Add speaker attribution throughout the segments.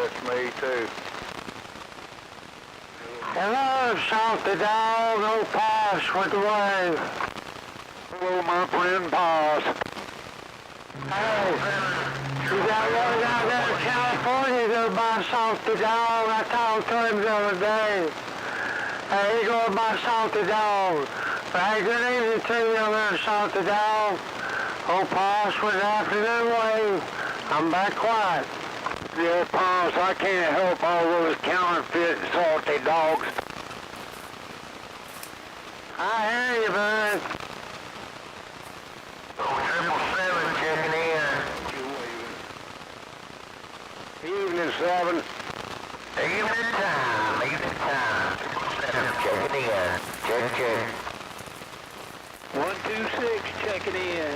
Speaker 1: That's me too.
Speaker 2: Hello, Salty Dog, old Posh with the wave.
Speaker 1: Hello, my friend Posh.
Speaker 2: Hey, you got one down there in California go by Salty Dog. I talked to him the other day. Hey, he going by Salty Dog. Hey, good evening to you over there, Salty Dog. Old Posh with the afternoon wave. I'm back quiet.
Speaker 1: Yeah, Posh, I can't help all those counterfeit salty dogs.
Speaker 2: I hear you, bud.
Speaker 1: 777 checking in. Evening 7.
Speaker 3: Evening time. Checking in. Check.
Speaker 1: 126 checking in.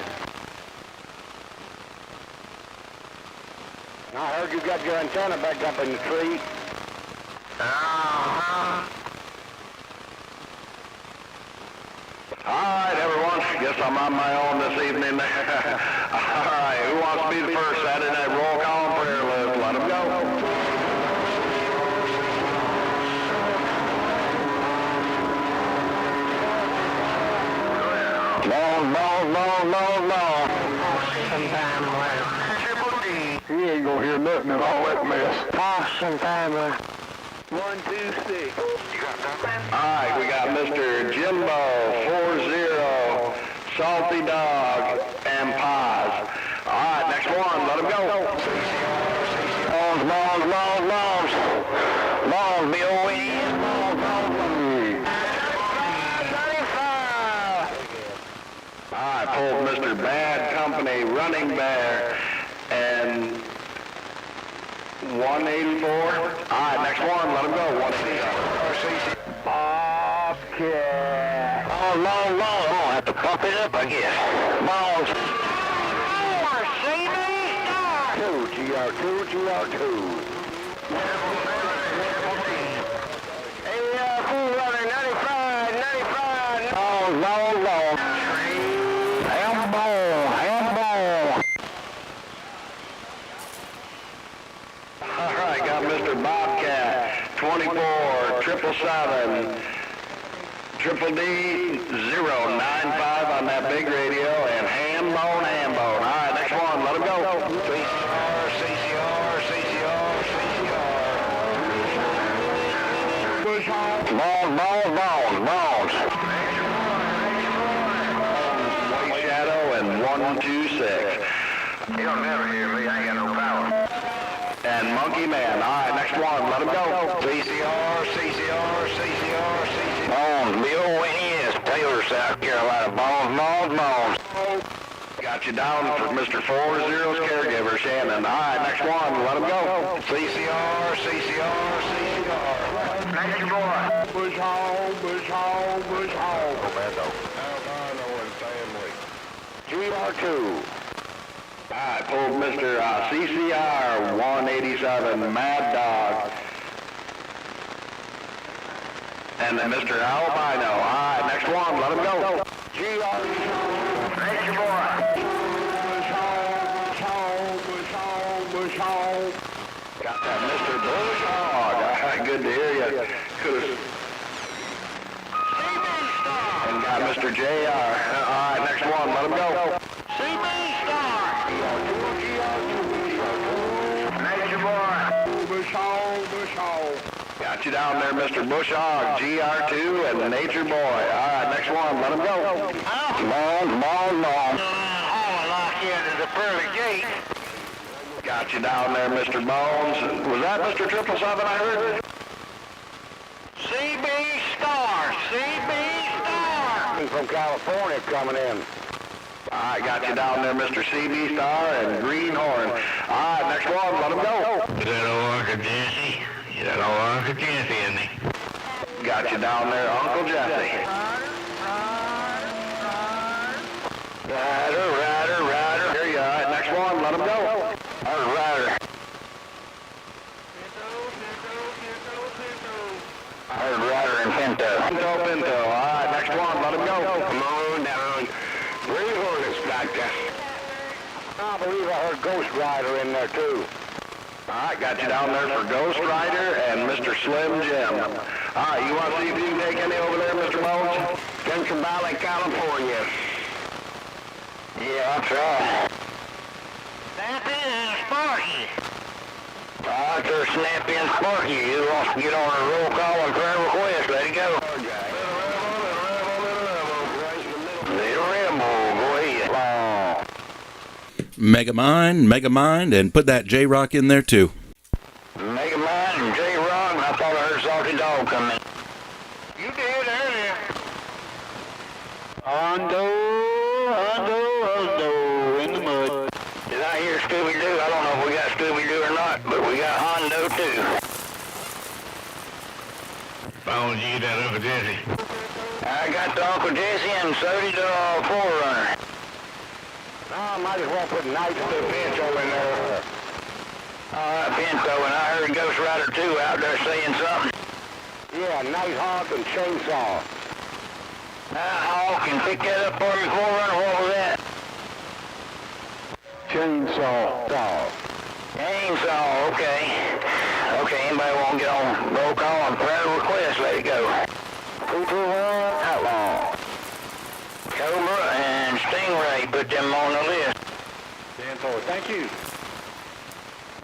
Speaker 1: I heard you got your antenna back up in the tree. Alright, everyone. Guess I'm on my own this evening. Alright, who wants to be the first Saturday night roll call and prayer list? Let them go. Long. You ain't gonna hear nothing in all that mess.
Speaker 2: Possum family.
Speaker 1: 126. Alright, we got Mr. Jimbo, 40, Salty Dog, and Paz. Alright, next one, let him go. Longs, B-O-E. Alright, pulled Mr. Bad Company, Running Bear, and 184. Alright, next one, let him go. 184. Bobcat. Oh, long. I'll have to pump it up, I guess. Balls. GR2. Hey, Fool Runner, 95. Long. Hambo. Alright, got Mr. Bobcat, 24, 777, Triple D, 095 on that big radio, and Hambone. Alright, next one, let him go. CCR. Balls. White Shadow and 126. You'll never hear me, I ain't got no power. And Monkey Man. Alright, next one, let him go. CCR. Bones, B-O-N-E-S, Taylor, South Carolina. Bones. Got you down for Mr. 40's caregiver, Shannon. Alright, next one, let him go. CCR. Next boy. Bush Hall. Commando. Albino and family. GR2. Alright, pulled Mr. CCR 187, Mad Dog. And then Mr. Albino. Alright, next one, let him go. GR2. Next boy. Bush Hall. Got that Mr. Bush Hog. Alright, good to hear you. And got Mr. JR. Alright, next one, let him go. Nature boy. Bush Hall. Got you down there, Mr. Bush Hog, GR2, and the Nature Boy. Alright, next one, let him go. Long. Lock into the pearly gate. Got you down there, Mr. Bones. Was that Mr. 777 I heard? CB Star. From California coming in. Alright, got you down there, Mr. CB Star and Greenhorn. Alright, next one, let him go.
Speaker 3: Is that old Uncle Jesse? Isn't he?
Speaker 1: Got you down there, Uncle Jesse. Rider. Here you are. Next one, let him go. Rider. Rider and Pinto. Pinto. Alright, next one, let him go. Come on down. Greenhorn is back there. I believe I heard Ghost Rider in there too. Alright, got you down there for Ghost Rider and Mr. Slim Jim. Alright, you want to see if you can take any over there, Mr. Bones? Central Valley, California. Yeah, I'll try.
Speaker 3: Snappy and Sparky.
Speaker 1: Alright, sir, Snappy and Sparky. You want to get on a roll call and prayer request. Let it go. Little Rebel, go ahead.
Speaker 4: Megamind, and put that J-Rock in there too.
Speaker 1: Megamind and J-Rock, and I thought I heard Salty Dog come in.
Speaker 3: You did earlier.
Speaker 1: Hondo, in the mud. Did I hear Scooby-Doo? I don't know if we got Scooby-Doo or not, but we got Hondo too.
Speaker 3: Bones, you that Uncle Jesse.
Speaker 1: I got the Uncle Jesse and so did the Forerunner. I might as well put Night to Pinto in there. Alright, Pinto, and I heard Ghost Rider 2 out there saying something. Yeah, Nighthawk and Chainsaw. Nighthawk, can pick that up for me, Forerunner, what was that? Chainsaw. Chainsaw, okay. Okay, anybody want to get on roll call and prayer request, let it go. 221 Outlaw. Cobra and Stingray, put them on the list. 10-4, thank you.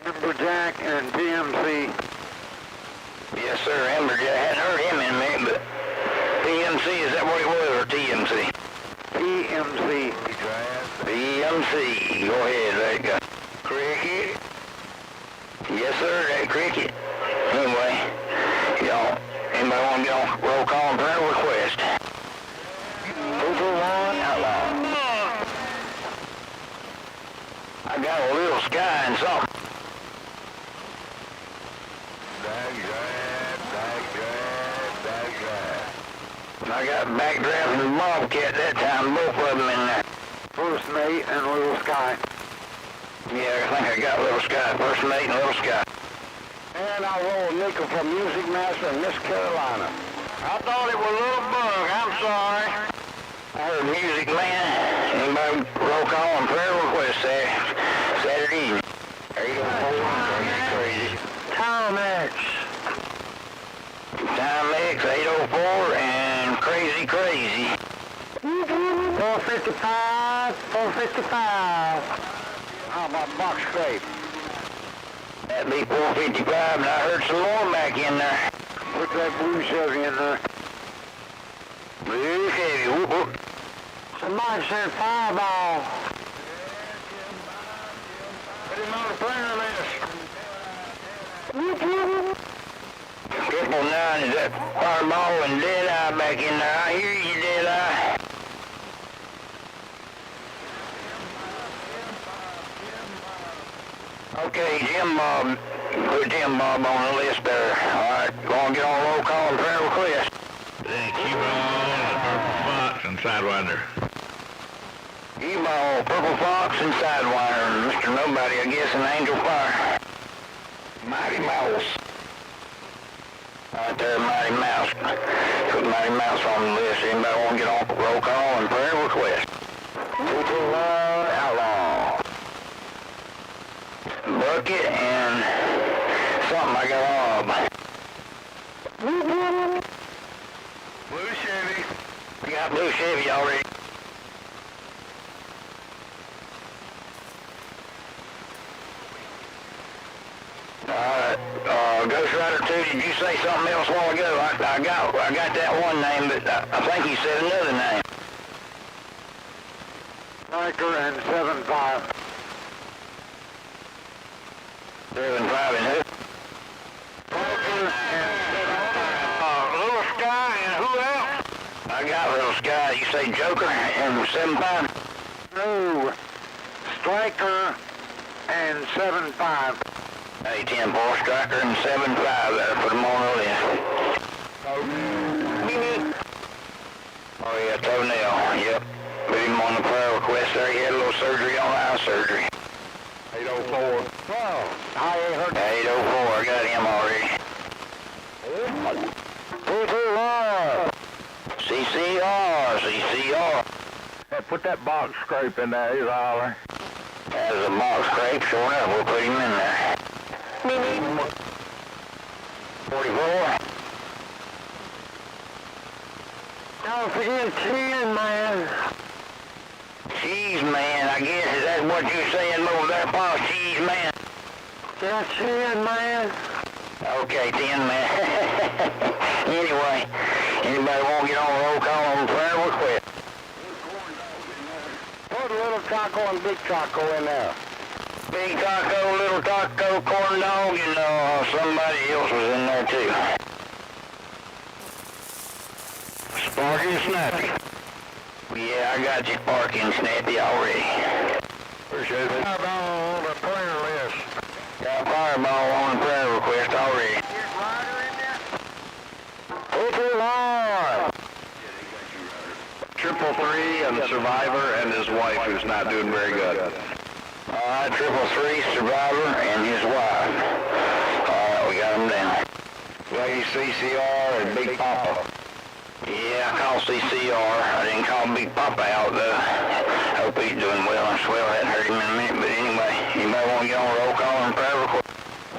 Speaker 1: Amberjack and PMC. Yes, sir, Amberjack. Hadn't heard him in a minute, but PMC, is that what it was, or TMC? PMC. PMC, go ahead, let it go. Cricket. Yes, sir, that Cricket. Anyway, y'all, anybody want to get on roll call and prayer request? 221 Outlaw. I got a little sky and something. I got backdraft and Bobcat that time, both of them in there. First Mate and Little Sky. Yeah, I think I got Little Sky, First Mate and Little Sky. And I roll nickel from Music Master in Miss Carolina. I thought it was Little Bug, I'm sorry. I heard Music Man. Anybody roll call and prayer request there Saturday evening. 804, crazy. Timex. Timex 804 and Crazy. 455. How about box scrape? That'd be 455, and I heard some more back in there. Put that blue Chevy in there. Blue Chevy, whoop whoop. Somebody said Fireball. Put him on the prayer list. Whoop whoop. 999, is that Fireball and Deadeye back in there? I hear you, Deadeye. Okay, Jim Bob, put Jim Bob on the list there. Alright, going to get on roll call and prayer request.
Speaker 3: Thank you, Bones, Purple Fox and Sidewinder.
Speaker 1: E-Ball, Purple Fox and Sidewinder, Mr. Nobody, I guess, and Angel Fire. Mighty Mouse. Right there, Mighty Mouse. Put Mighty Mouse on the list. Anybody want to get on roll call and prayer request? 221 Outlaw. Bucket and something I got on. Blue Chevy. We got Blue Chevy already. Alright, Ghost Rider 2, did you say something else a while ago? I got that one name, but I think you said another name. Stryker and 7.5. 7.5 and who? Stryker and 7.5. Little Sky and who else? I got Little Sky. You say Joker and 7.5? No. Stryker and 7.5. Hey, 10-4, Stryker and 7.5 there. Put them on the list. Oh, yeah, toenail. Yep. Put him on the prayer request there. He had a little surgery on eye surgery. 804. Oh, I ain't heard. 804. I got him already. 221. CCR. Hey, put that box scrape in there. He's holler. That is a box scrape. Sure enough, we'll put him in there.
Speaker 2: Mini.
Speaker 1: 44.
Speaker 2: Don't forget Chin Man.
Speaker 1: Cheese man, I guess. Is that what you're saying over there, Paul? Cheese man.
Speaker 2: Yeah, Chin Man.
Speaker 1: Okay, Tin man. Anyway, anybody want to get on roll call on prayer request? Put a little taco and big taco in there. Big taco, little taco, corn dog, and somebody else was in there too. Sparky and Snappy. Yeah, I got you Sparky and Snappy already. Appreciate it. Fireball on the prayer list. Got a fireball on the prayer request already. It's alive. 333 and Survivor and his wife who's not doing very good. Alright, 333, Survivor and his wife. Alright, we got him down. Lady CCR and Big Papa. Yeah, I called CCR. I didn't call Big Papa out though. Hope he's doing well. I swear I hadn't heard him in a minute, but anyway, anybody want to get on roll call and prayer request?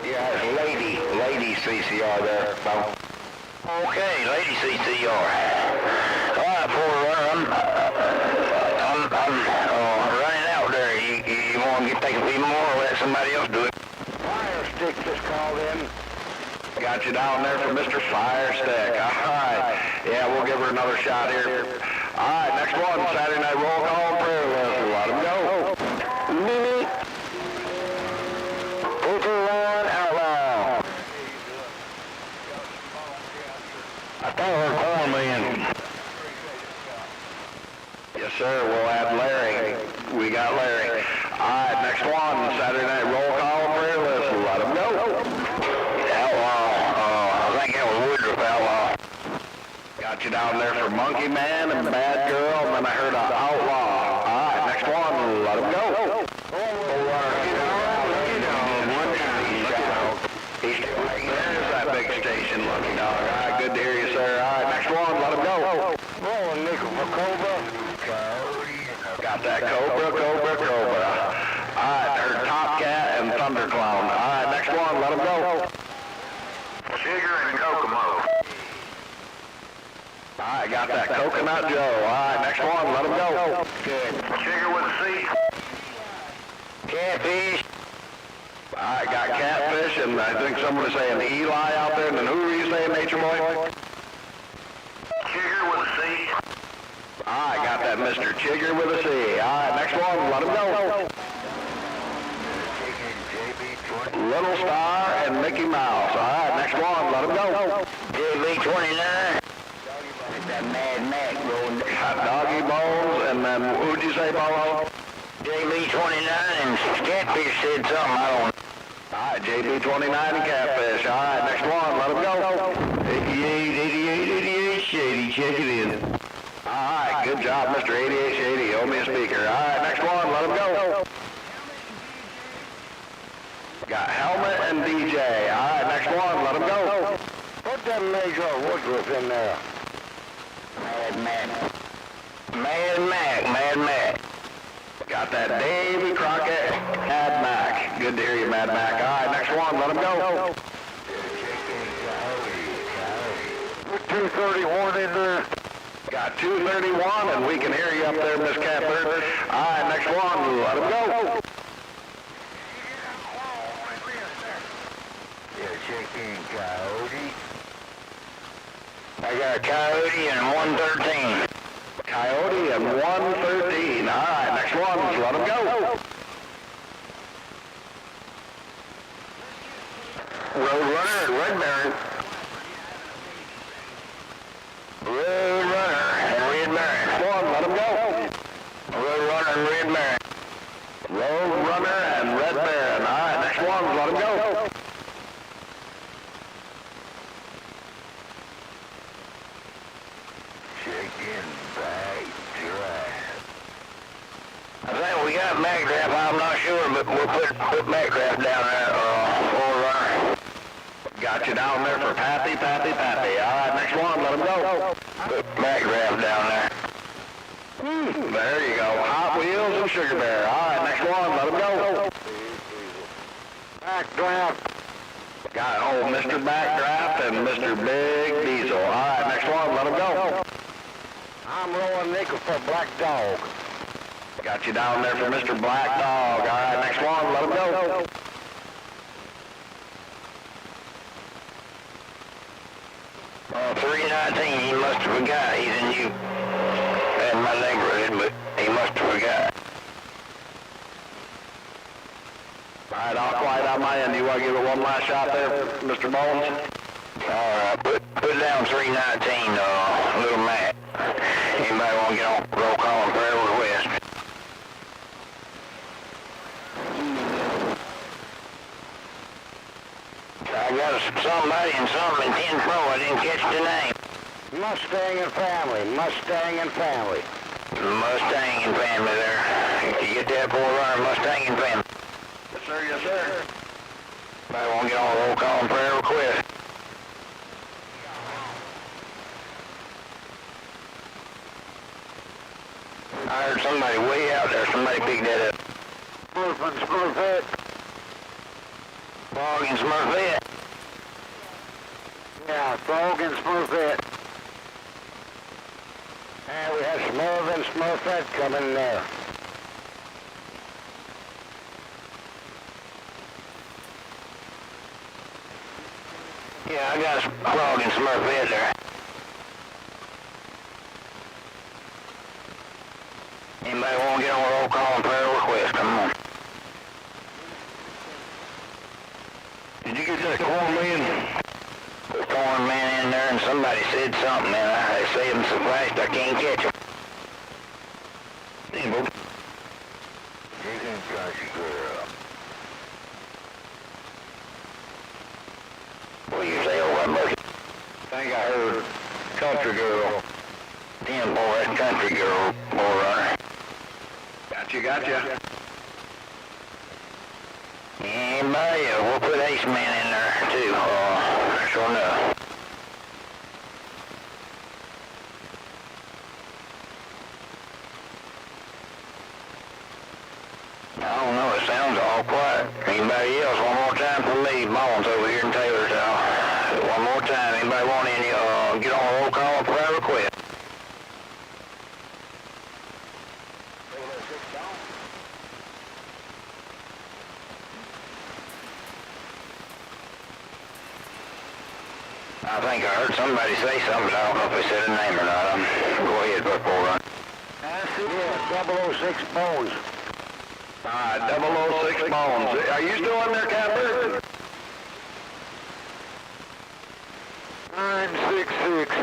Speaker 1: Yeah, it's Lady CCR there, folks. Okay, Lady CCR. Alright, Forerunner, I'm running out there. You want to take a few more or let somebody else do it? Fire Stick just called in. Got you down there for Mr. Fire Stick. Alright. Yeah, we'll give her another shot here. Alright, next one, Saturday night roll call and prayer list. Let him go. Mimi. One outlaw. I thought I heard cornman. Yes, sir. We'll add Larry. We got Larry. Alright, next one, Saturday night roll call and prayer list. Let him go. Outlaw. I think that was Woodruff Outlaw. Got you down there for Monkey Man and Bad Girl, and then I heard an Outlaw. Alright, next one, let him go. There's that big station, Lucky Dog. Alright, good to hear you, sir. Alright, next one, let him go. Rolling nickel for Cobra. Got that Cobra. Alright, heard Top Cat and Thunderclown. Alright, next one, let him go. Sugar and Kokomo. Alright, got that Coconut Joe. Alright, next one, let him go. Good. Sugar with a C. Catfish. I got Catfish, and I think someone was saying Eli out there, and then who were you saying, Nature Boy? Chigger with a C. I got that Mr. Chigger with a C. Alright, next one, let him go. Little Star and Mickey Mouse. Alright, next one, let him go. JB29. That Mad Mac going got Doggy Bones, and then who'd you say, Bolo? JB29 and Catfish said something, I don't know. Alright, JB29 and Catfish. Alright, next one, let him go. 88, Shady, check it in. Alright, good job, Mr. 88 Shady. Owe me a speaker. Alright, next one, let him go. Got Helmet and DJ. Alright, next one, let him go. Put that Major Woodruff in there. Mad Mac. Got that Davy Crockett, Mad Mac. Good to hear you, Mad Mac. Alright, next one, let him go. 231 in there. Got 231, and we can hear you up there, Miss Catbird. Alright, next one, let him go. I got a Coyote and 113. Coyote and 113. Alright, next one, let him go. Roadrunner and Red Baron. Roadrunner and Red Baron. Next one, let him go. Roadrunner and Red Baron. Roadrunner and Red Baron. Alright, next one, let him go. I think we got Magdraft, I'm not sure, but we'll put Magdraft down there, Forerunner. Got you down there for Pappy. Alright, next one, let him go. Put Magdraft down there. There you go. Hot Wheels and Sugar Bear. Alright, next one, let him go. Magdraft. Got old Mr. Backdraft and Mr. Big Diesel. All right, next one, let him go.
Speaker 2: I'm rolling nickel for Black Dog.
Speaker 1: Got you down there for Mr. Black Dog. All right, next one, let him go.
Speaker 3: 319, he must have forgot. He's in you. Had my neighborhood, but he must have forgot.
Speaker 1: All right, I'll quiet on my end. You want to give it one last shot there, Mr. Bones?
Speaker 3: All right, put down 319, little Matt. Anybody want to get on roll call and prayer request? I got somebody and something in 10 Pro. I didn't catch the name.
Speaker 2: Mustang and family. Mustang and family.
Speaker 3: Mustang and family there. If you get that 4-runner, Mustang and family.
Speaker 1: Yes, sir, yes, sir.
Speaker 3: Anybody want to get on roll call and prayer request? I heard somebody way out there. Somebody picked that up.
Speaker 2: Smurfette.
Speaker 3: Frog and Smurfette.
Speaker 2: Yeah, Frog and Smurfette. And we have Smurf and Smurfette coming there.
Speaker 3: Yeah, I got a Frog and Smurfette there. Anybody want to get on a roll call and prayer request? Come on. Did you get that corn man? The corn man in there and somebody said something, man. They say them so fast I can't catch them. Hey, boo. You can catch your girl. What do you say, oh, what, Murphy?
Speaker 1: I think I heard country girl.
Speaker 3: Damn, boy, that country girl, boy, runner.
Speaker 1: Gotcha.
Speaker 3: Anybody, we'll put Ace Man in there, too. Sure enough. I don't know, it sounds all quiet. Anybody else? One more time for me. Bones over here in Taylor's house. One more time. Anybody want any, get on a roll call and prayer request? I think I heard somebody say something, but I don't know if they said a name or not. Go ahead, Buckle Run.
Speaker 2: That's it. Yeah, 006 Bones.
Speaker 1: All right, 006 Bones. Are you still in there, Catbird?
Speaker 2: 966.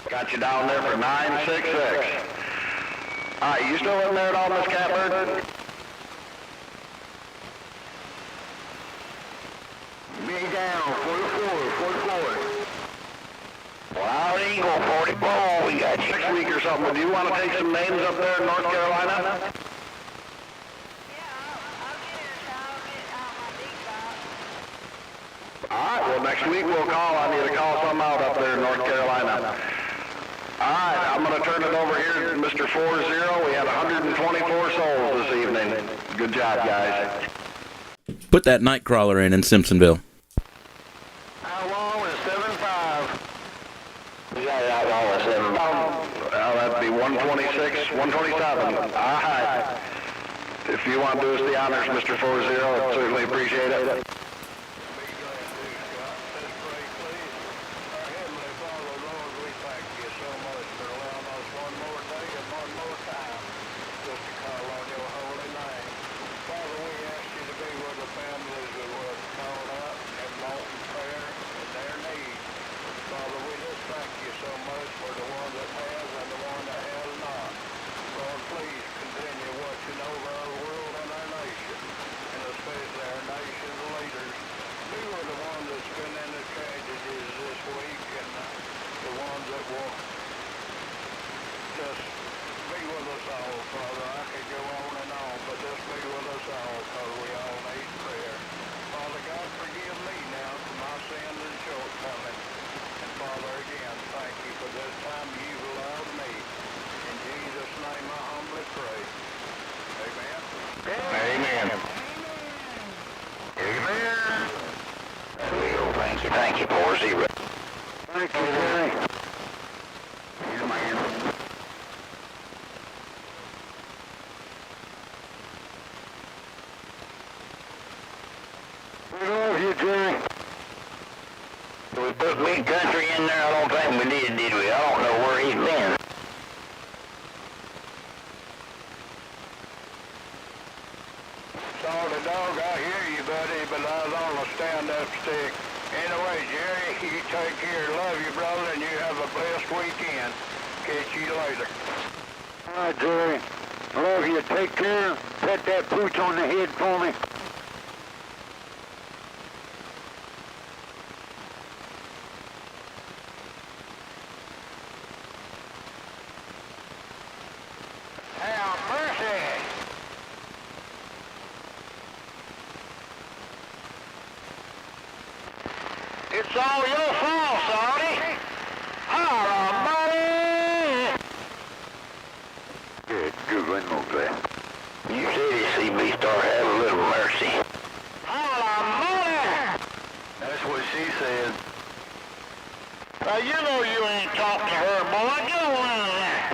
Speaker 1: Got you down there for 966. All right, you still in there at all, Miss Catbird?
Speaker 2: Be down, 44.
Speaker 3: Wild Eagle 44, we got you.
Speaker 1: Next week or something, do you want to take some names up there in North Carolina? All right, well, next week we'll call on you to call some out up there in North Carolina. All right, I'm going to turn it over here to Mr. 40. We had 124 souls this evening. Good job, guys.
Speaker 4: Put that night crawler in Simpsonville.
Speaker 2: How long is 75?
Speaker 3: We got it out on us.
Speaker 1: Well, that'd be 126, 127. All right. If you want to do us the honors, Mr. 40, I'd certainly appreciate it.
Speaker 2: Please continue watching over our world and our nation, and especially our nation's leaders.
Speaker 3: Thank you, 40.
Speaker 2: Thank you, Jerry.
Speaker 3: Yeah, man.
Speaker 2: We love you, Jerry.
Speaker 3: We put Big Country in there. I don't think we did we? I don't know where he's been.
Speaker 1: Sorry, dog, I hear you, buddy, but I was on a stand-up stick. Anyway, Jerry, you take care. Love you, brother, and you have a blessed weekend. Catch you later.
Speaker 2: All right, Jerry. Love you. Take care. Pet that pooch on the head for me.
Speaker 1: Have mercy. It's all your fault, Sonny. Holla, buddy.
Speaker 2: Good one, Mowgli.
Speaker 3: You said his CB star had a little mercy.
Speaker 1: Holla, buddy.
Speaker 3: That's what she said.
Speaker 1: Now, you know you ain't talked to her, boy. Get around there.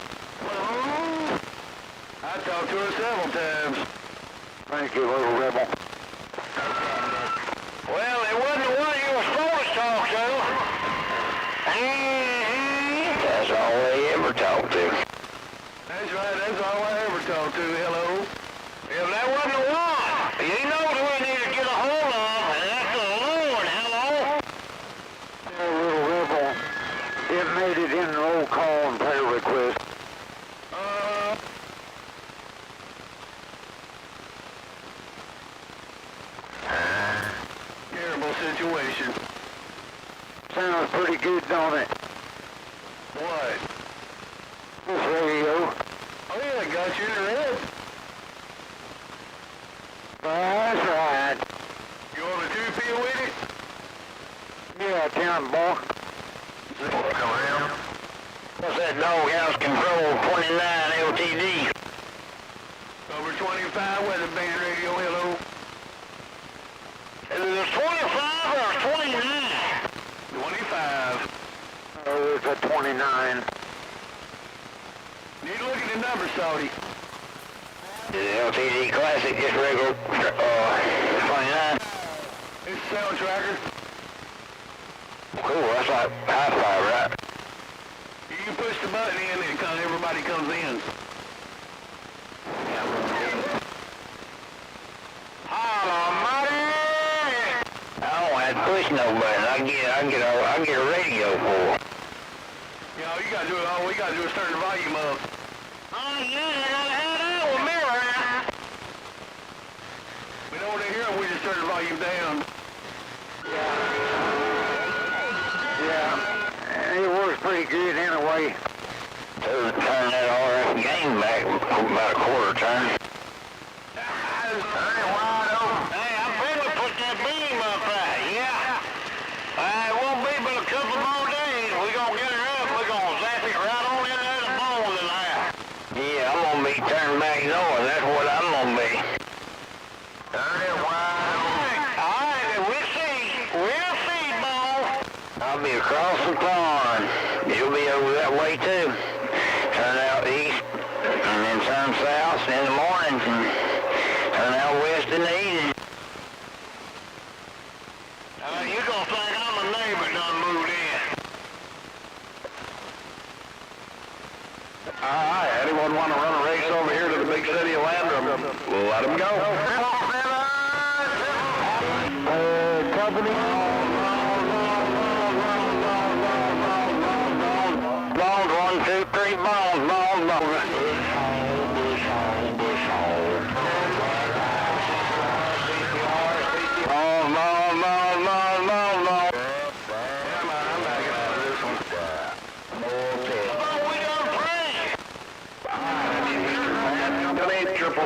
Speaker 3: I talked to her several times.
Speaker 2: Thank you, little rebel.
Speaker 1: Well, it wasn't the one you were supposed to talk to.
Speaker 3: That's all they ever talk to.
Speaker 2: That's right. That's all I ever talk to. Hello.
Speaker 1: If that wasn't the one, you know who we need to get a hold of, and that's the Lord. Hello?
Speaker 2: Little rebel. It made it in the roll call and prayer request.
Speaker 3: Terrible situation.
Speaker 2: Sounds pretty good, don't it?
Speaker 3: What?
Speaker 2: This radio.
Speaker 3: Oh yeah, got you in the head.
Speaker 2: That's right.
Speaker 3: You want a 2P with it?
Speaker 2: Yeah, town boy.
Speaker 3: Come around. What's that doghouse control 29 LTD?
Speaker 2: Over 25 weather band radio, hello.
Speaker 1: Is it a 25 or a 29?
Speaker 2: 25. Oh, it's a 29.
Speaker 3: Need to look at the number, Saudi. The LTD Classic, just regular 29.
Speaker 2: It's sound tracker.
Speaker 3: Cool, that's like high five, right?
Speaker 2: You can push the button in and everybody comes in.
Speaker 3: I don't have to push no button. I get a radio for.
Speaker 2: You know, you gotta do it. All we gotta do is turn the volume up.
Speaker 1: Oh, yeah, I had that with me around.
Speaker 2: We don't want to hear it. We just turn the volume down. Yeah, it works pretty good anyway.
Speaker 3: Turn that RF game back about a quarter turn.
Speaker 1: Turn it wide open. Hey, I'm finna put that beam up there, yeah. It won't be but a couple more days. We're gonna get her up. We're gonna zap it right on in there, the bones in there.
Speaker 3: Yeah, I'm gonna be turned back north. That's what I'm gonna be.
Speaker 1: Turn it wide open. All right, we'll see. We'll see, Bone.
Speaker 3: I'll be across the pond. You'll be over that way too. Turn out east, and then turn south in the mornings, and turn out west in the evening.
Speaker 1: You gonna think I'm a neighbor done moved in.
Speaker 3: All right, anyone want to run a race over here to the big city of Landrum? Let them go.
Speaker 2: Company.
Speaker 3: Bones, 1, 2, 3, bones, bones, bones.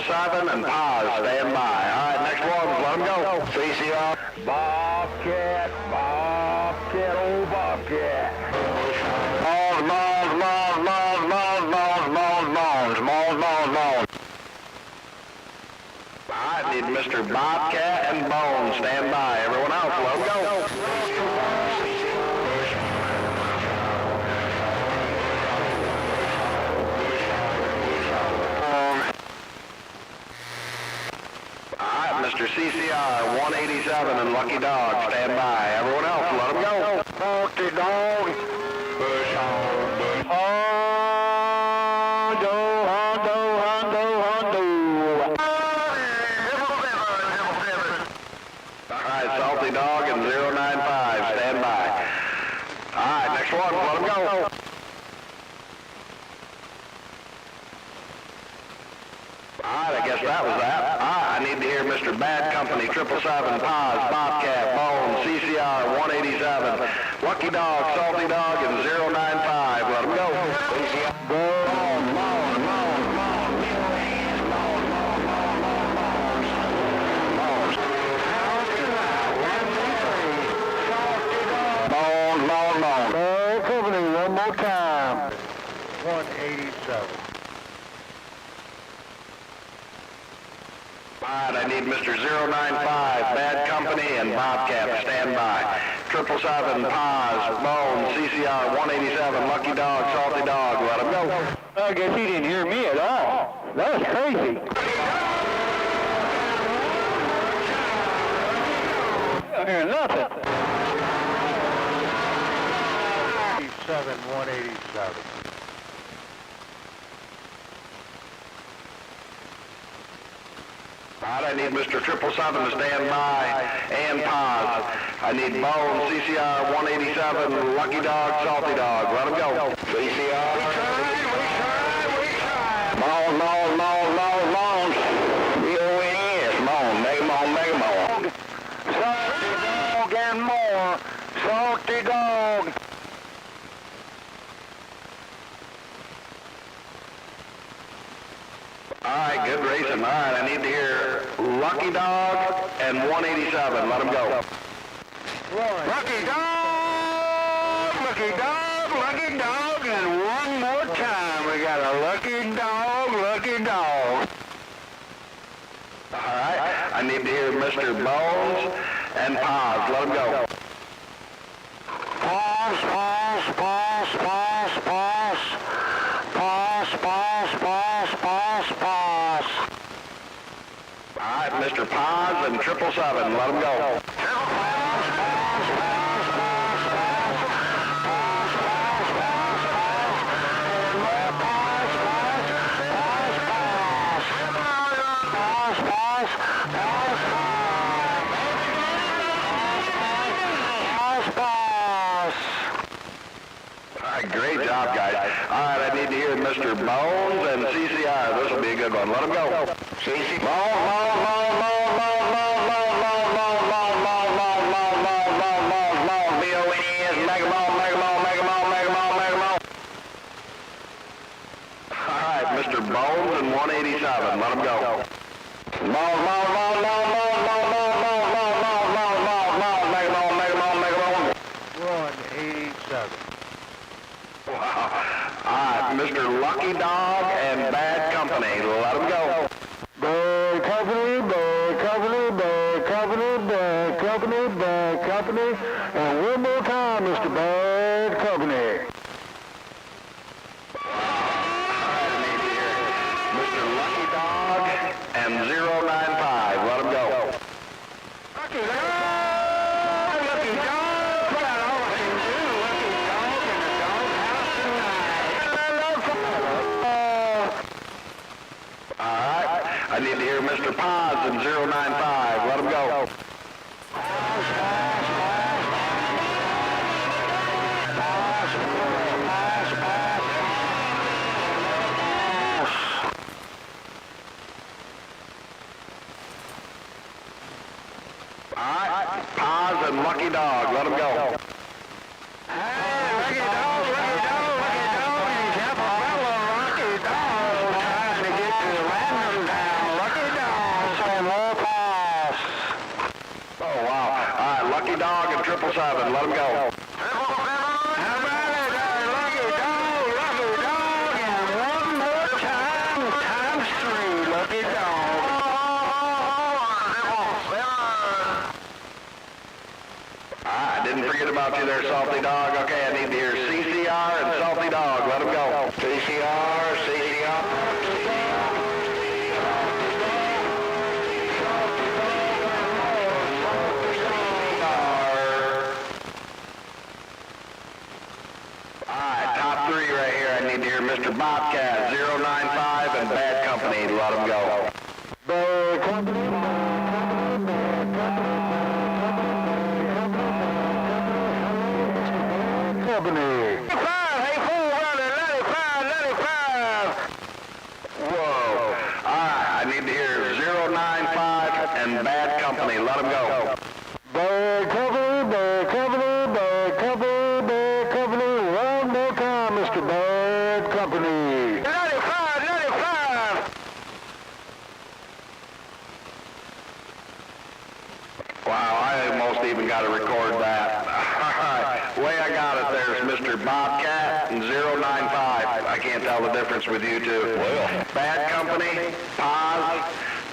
Speaker 1: Simon and pause, stand by. All right, next one, let them go.
Speaker 3: CCR.
Speaker 2: Bobcat, Bobcat, old Bobcat.
Speaker 3: Bones, bones, bones, bones, bones, bones, bones, bones, bones, bones.
Speaker 1: All right, need Mr. Bobcat and Bones, stand by. Everyone else, let them go. Lucky Dog, stand by. Everyone else, let them go.
Speaker 2: Salty Dog.
Speaker 1: Bush hog, bush.
Speaker 2: Hondo, hondo, hondo, hondo.
Speaker 1: All right, Salty Dog and 095, stand by. All right, next one, let them go. All right, I guess that was that. All right, I need to hear Mr. Bad Company, 777, Paz, Bobcat, Bone, CCR, 187, Lucky Dog, Salty Dog, and 095. Let them go.
Speaker 2: Bad Company, one more time.
Speaker 5: 187.
Speaker 1: All right, I need Mr. 095, Bad Company, and Bobcat, stand by. 777, Paz, Bone, CCR, 187, Lucky Dog, Salty Dog, let them go.
Speaker 2: I guess he didn't hear me at all. That was crazy. I don't hear nothing.
Speaker 5: 187.
Speaker 1: All right, I need Mr. 777 to stand by, and Paz. I need Bone, CCR, 187, Lucky Dog, Salty Dog, let them go. CCR.
Speaker 3: Moan. B-O-N-E-S, moan. Make 'em on.
Speaker 2: Salty Dog and more. Salty Dog.
Speaker 1: All right, good racing. All right, I need to hear Lucky Dog and 187, let them go.
Speaker 2: Lucky Dog, and one more time. We got a Lucky Dog.
Speaker 1: All right, I need to hear Mr. Bones and Paz, let them go.
Speaker 2: Pass.
Speaker 1: All right, Mr. Paz and 777, let them go. All right, great job, guys. All right, I need to hear Mr. Bones and CCR. This will be a good one. Let them go. CC.
Speaker 3: B-O-N-E-S, make 'em on.
Speaker 1: All right, Mr. Bones and 187. Let them go.
Speaker 3: Make 'em on.
Speaker 5: 187.
Speaker 1: Wow. All right, Mr. Lucky Dog and Bad Company. Let them go.
Speaker 2: Bad Company, and one more time, Mr. Bad Company.
Speaker 1: All right, I need to hear Mr. Lucky Dog and 095. Let them go.
Speaker 2: Lucky Dog, put out all I can do. Lucky Dog in the doghouse tonight.
Speaker 1: All right, I need to hear Mr. Paz and 095. Let them go. All right, Paz and Lucky Dog. Let them go.
Speaker 2: Lucky Dog, he's half a fellow, Lucky Dog, trying to get to Random Town. Lucky Dog, saying more pass.
Speaker 1: Oh, wow. All right, Lucky Dog and 777. Let them go.
Speaker 2: How about it, Lucky Dog, and one more time, times three, Lucky Dog.
Speaker 1: I didn't forget about you there, Salty Dog. Okay, I need to hear CCR and Salty Dog. Let them go.
Speaker 3: CCR.
Speaker 1: Bobcat, 095 and bad company, let them go.
Speaker 2: Bad company, company. 95, hey, 495, 95.
Speaker 1: Whoa. Alright, I need to hear 095 and bad company, let them go.
Speaker 2: Bad company, bad company, bad company, bad company. One more time, Mr. Bad Company. 95, 95.
Speaker 1: Wow, I almost even got to record that. Alright, way I got it there is Mr. Bobcat and 095. I can't tell the difference with you two. Well. Bad company, Paz,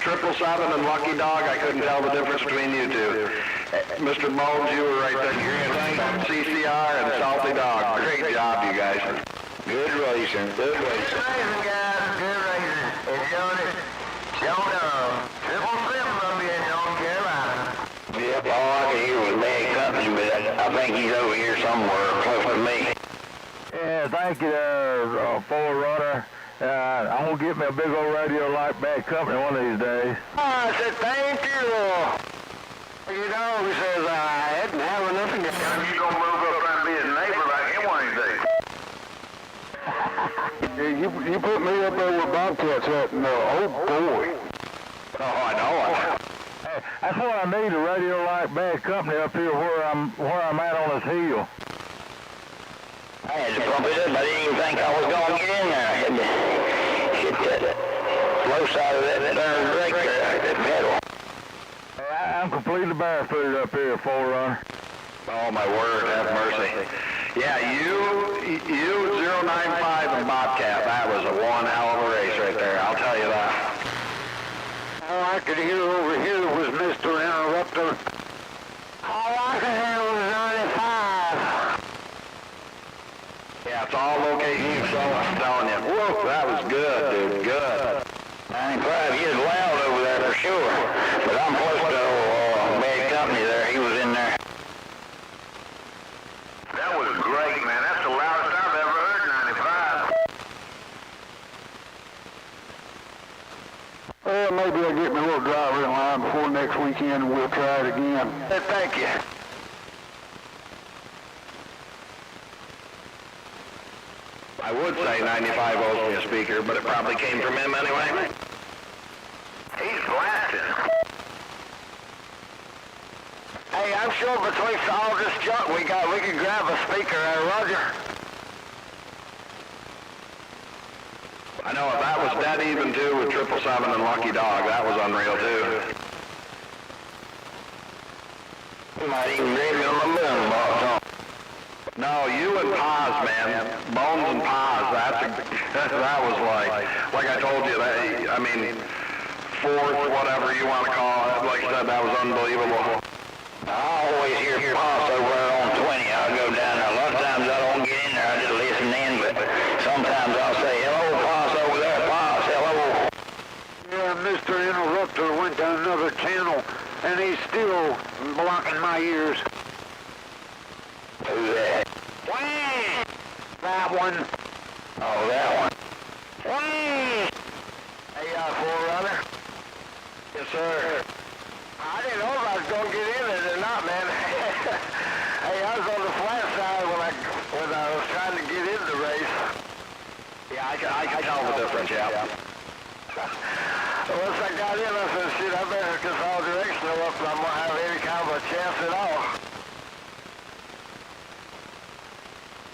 Speaker 1: 777 and Lucky Dog, I couldn't tell the difference between you two. Mr. Bones, you were right there. CCR and Salty Dog. Great job, you guys.
Speaker 3: Good racing, good racing. Good racing, guys, good racing. Enjoyed it. Showed up. 777 up here in North Carolina. Yep, all I can hear was bad company, but I think he's over here somewhere close to me.
Speaker 5: Yeah, thank you there, Forerunner. I'm going to get me a big old radio like Bad Company one of these days.
Speaker 2: I said thank you. You know, he says I hadn't have enough in
Speaker 1: You gonna move up and be a neighbor like him one of these days?
Speaker 2: You put me up there with Bobcats at, oh boy.
Speaker 1: Oh, I know.
Speaker 5: Hey, that's what I need, a radio like Bad Company up here where I'm at on his heel.
Speaker 3: I had to pump it up. I didn't even think I was going to get in there. I had to hit that low side of that brake there, that pedal.
Speaker 5: Hey, I'm completely barefooted up here, Forerunner.
Speaker 1: Oh, my word, have mercy. Yeah, you 095 and Bobcat, that was a one hell of a race right there, I'll tell you that.
Speaker 2: All I could hear over here was Mr. Interrupter. All I could hear was 95.
Speaker 1: Yeah, it's all location, so I'm telling you. Whoa, that was good, dude, good.
Speaker 3: 95, he is loud over there for sure. But I'm close to Bad Company there. He was in there.
Speaker 1: That was great, man. That's the loudest I've ever heard, 95.
Speaker 2: Well, maybe I'll get me a little driver in line before next weekend and we'll try it again.
Speaker 1: Hey, thank you. I would say 95 owes me a speaker, but it probably came from him anyway. He's blasting.
Speaker 2: Hey, I'm sure between all this junk we can grab a speaker there, Roger.
Speaker 1: I know if that was dead even too with 777 and Lucky Dog, that was unreal too.
Speaker 3: He might even grab me on my boom box, huh?
Speaker 1: No, you and Paz, man. Bones and Paz, that was like I told you, I mean, fourth, whatever you want to call it, like I said, that was unbelievable.
Speaker 3: I always hear Pops over there on 20. I'll go down there. A lot of times I don't get in there. I just listen in, but sometimes I'll say, hello, Pops over there. Pops, hello.
Speaker 2: Yeah, Mr. Interrupter went to another channel, and he's still blocking my ears.
Speaker 3: Who's that?
Speaker 2: Whee! That one.
Speaker 3: Oh, that one.
Speaker 2: Whee!
Speaker 3: Hey, Forerunner?
Speaker 1: Yes, sir.
Speaker 2: I didn't know if I was going to get in it or not, man. Hey, I was on the flat side when I was trying to get in the race.
Speaker 1: Yeah, I can tell the difference, yeah.
Speaker 2: Once I got in, I said, shit, I better just all directional up and I'm going to have any kind of a chance at all.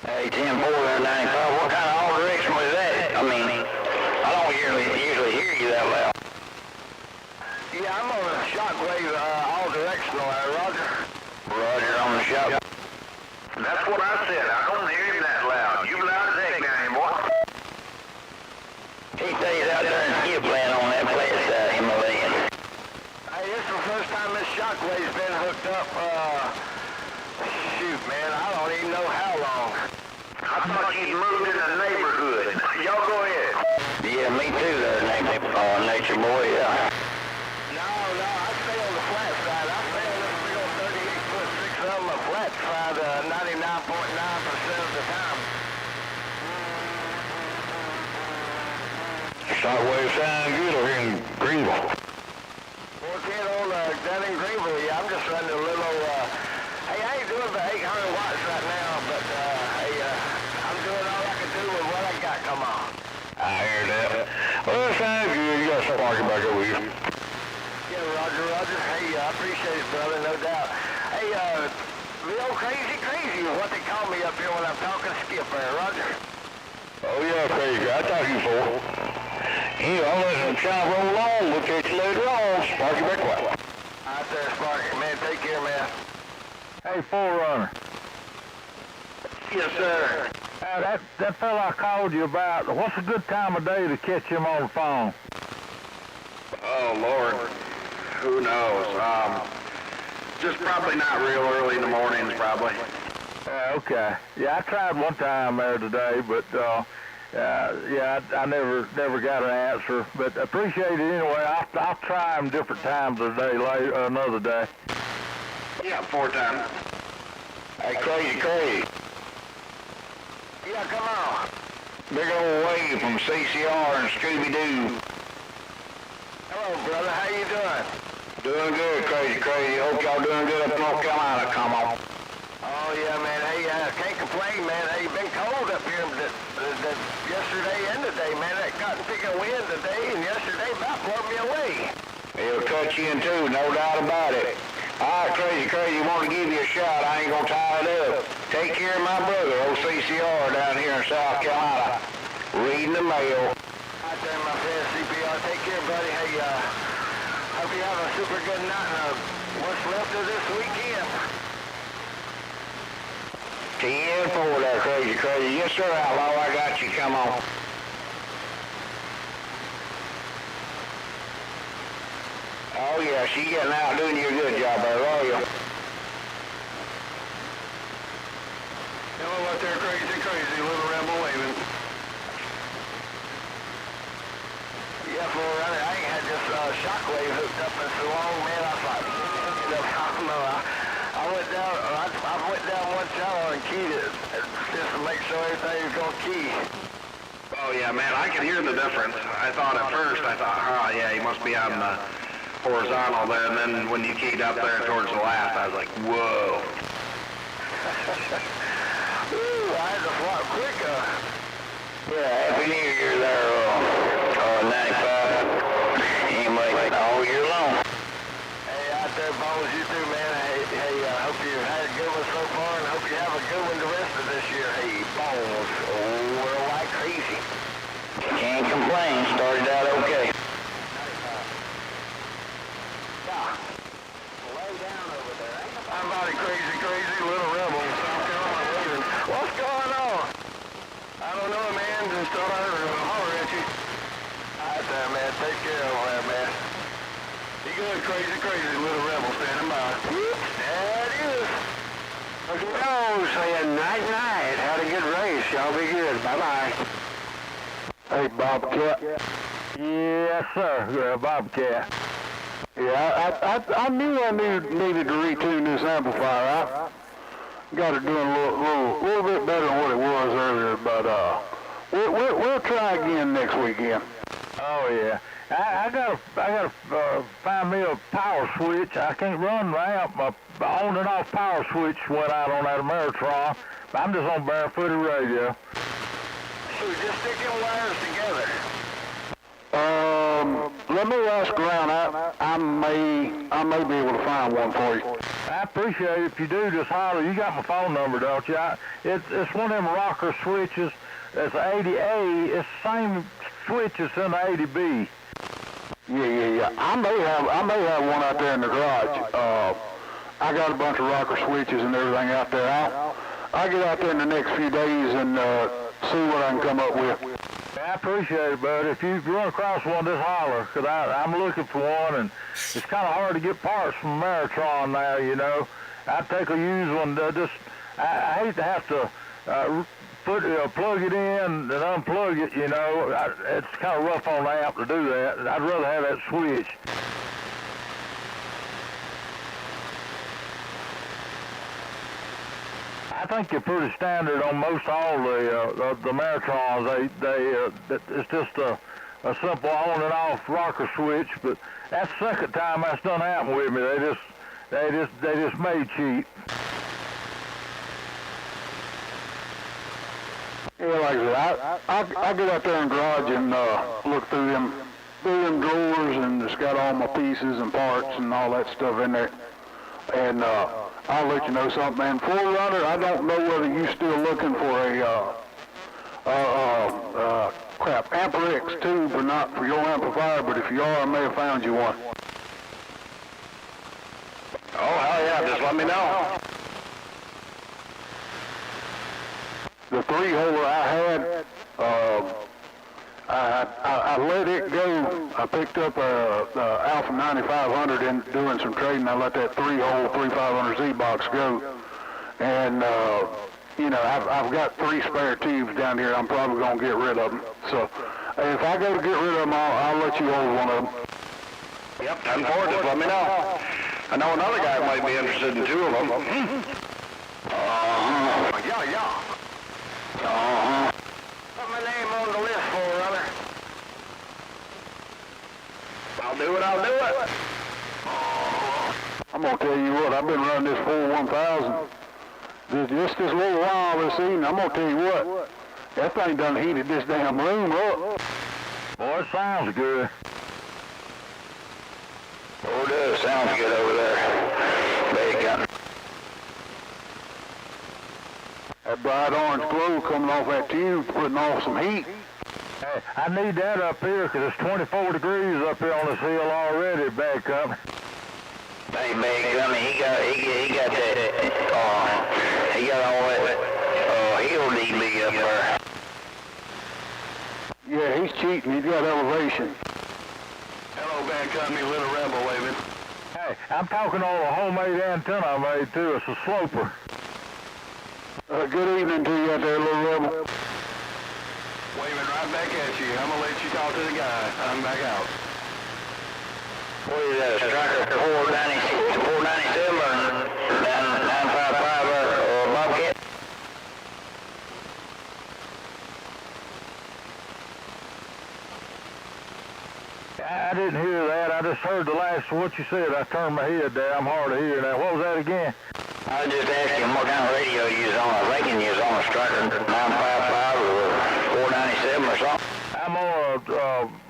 Speaker 3: Hey, 10-4 there, 95. What kind of all direction was that? I mean, I don't usually hear you that loud.
Speaker 2: Yeah, I'm on a shockwave all directional there, Roger.
Speaker 3: Roger, on the shop.
Speaker 1: That's what I said. I don't hear him that loud. You loud as heck now, boy.
Speaker 3: He stays out there and skip land on that flat side, Himalayan.
Speaker 2: Hey, this is the first time this shockwave's been hooked up, shoot, man, I don't even know how long.
Speaker 1: I thought you'd moved in the neighborhood. Y'all go ahead.
Speaker 3: Yeah, me too there, Nature Boy, yeah.
Speaker 2: No, I stay on the flat side. I stay on this big old 38-foot 6 on the flat side 99.9% of the time.
Speaker 3: Shockwave sound good over here in Greenville. 410 on down in Greenville. Yeah, I'm just running a little. Hey, I ain't doing the 800 watts right now, but hey, I'm doing all I can do with what I got. Come on. I hear that. Well, that sounds good. You got some parking back over here. Yeah, Roger. Hey, I appreciate it, brother, no doubt. Hey, real crazy is what they call me up here when I'm talking to Skip there, Roger. Oh, yeah, crazy. I thought you for. Yeah, I'll let them try to roll on. We'll catch you later on. Sparky back quiet. All right there, Sparky. Man, take care, man.
Speaker 5: Hey, Forerunner.
Speaker 3: Yes, sir.
Speaker 5: That fella I called you about, what's a good time of day to catch him on the phone?
Speaker 1: Oh, Lord. Who knows? Just probably not real early in the mornings, probably.
Speaker 5: Okay. Yeah, I tried one time there today, but yeah, I never got an answer. But appreciate it anyway. I'll try them different times of the day, later, another day.
Speaker 1: Yeah, 4 times.
Speaker 3: Hey, crazy. Yeah, come on. Big old wave from CCR and Scooby-Doo. Hello, brother. How you doing? Doing good, crazy. Hope y'all doing good up in North Carolina. Come on. Oh, yeah, man. Hey, can't complain, man. Hey, been cold up here yesterday and today, man. That cotton picking wind today and yesterday about blew me away. It'll cut you in two, no doubt about it. All right, crazy. Want to give you a shot. I ain't gonna tie it up. Take care of my brother, OCCR, down here in South Carolina. Reading the mail. All right there, my friend, CPR. Take care, buddy. Hey, hope you have a super good night and what's left of this weekend. 10-4 there, crazy. Yes, sir, Outlaw. I got you. Come on. Oh, yeah, she getting out doing you a good job there, are you? Hello out there, crazy, little rebel waving. Yeah, Forerunner, I ain't had this shockwave hooked up in so long, man. I thought, I went down one tower and keyed it just to make sure everything was going to key.
Speaker 1: Oh, yeah, man, I could hear the difference. I thought at first, oh, yeah, he must be on the horizontal there, and then when you keyed up there towards the last, I was like, whoa.
Speaker 3: Ooh, I had to flop quicker. Yeah, Happy New Year there, 95. Anyway, all year long. Hey, out there, Bones, you too, man. Hey, I hope you had a good one so far, and hope you have a good one the rest of this year. Hey, Bones, we're like crazy. Can't complain, started out okay. I'm about a crazy little rebel in South Carolina waving. What's going on? I don't know, man. Just thought I'd holler at you. All right there, man. Take care over there, man. Be good, crazy little rebel standing by. Whoops, there it is. Look at those saying night. Had a good race. Y'all be good. Bye-bye.
Speaker 5: Hey, Bobcat. Yes, sir. Bobcat. Yeah, I knew I needed to retune this amplifier. I got it doing a little bit better than what it was earlier, but we'll try again next weekend. Oh yeah, I gotta find me a power switch. I can't run the amp. My on and off power switch went out on that Ameritron. But I'm just on barefooted radio.
Speaker 3: So just stick them wires together.
Speaker 5: Let me ask around. I may be able to find one for you. I appreciate it. If you do, just holler. You got my phone number, don't you? It's one of them rocker switches. It's 80A. It's the same switch as in the 80B. Yeah. I may have one out there in the garage. I got a bunch of rocker switches and everything out there. I'll get out there in the next few days and see what I can come up with. I appreciate it, bud. If you run across one, just holler, because I'm looking for one, and it's kind of hard to get parts from Ameritron now, you know. I'd take a used one. I hate to have to plug it in and unplug it, you know. It's kind of rough on the amp to do that. I'd rather have that switch. I think you're pretty standard on most all the Ameritrons. It's just a simple on and off rocker switch, but that's the second time that's done happened with me. They just made cheap.
Speaker 2: Yeah, like I said, I get out there in the garage and look through them drawers, and it's got all my pieces and parts and all that stuff in there. And I'll let you know something, man. Forerunner, I don't know whether you're still looking for a Amper tube or not for your amplifier, but if you are, I may have found you one.
Speaker 1: Oh, hell yeah, just let me know.
Speaker 2: The 3-holer I had, I let it go. I picked up a Alpha 9500 and doing some trading. I let that 3-hole 3500Z box go, and you know, I've got 3 spare tubes down here. I'm probably gonna get rid of them. So if I go to get rid of them, I'll let you hold one of them.
Speaker 1: Yep, 10-4, just let me know. I know another guy might be interested in 2 of them. Yeah. Put my name on the list, Forerunner. I'll do it.
Speaker 2: I'm gonna tell you what, I've been running this 41000 just this little while this evening. I'm gonna tell you what, that thing done heated this damn room up.
Speaker 5: Boy, it sounds good.
Speaker 1: Oh, it does. Sounds good over there. Bacon.
Speaker 2: That bright orange glow coming off that tube, putting off some heat.
Speaker 5: Hey, I need that up here because it's 24 degrees up here on this hill already, Bad Company.
Speaker 1: Hey, Bad Company, he got that, he got all that, hill DB up there.
Speaker 2: Yeah, he's cheating. He's got elevation.
Speaker 1: Hello, Bad Company, Little Rebel waving.
Speaker 5: Hey, I'm talking on a homemade antenna I made too. It's a sloper.
Speaker 2: Good evening to you out there, Little Rebel.
Speaker 1: Waving right back at you. I'm gonna let you talk to the guy. I'm back out. What is that, Stryker 497 or 955 or Bobcat?
Speaker 5: I didn't hear that. I just heard the last of what you said. I turned my head there. I'm hard of hearing that. What was that again?
Speaker 1: I was just asking what kind of radio you was on. I was thinking you was on a Stryker 955 or 497 or something.
Speaker 5: I'm on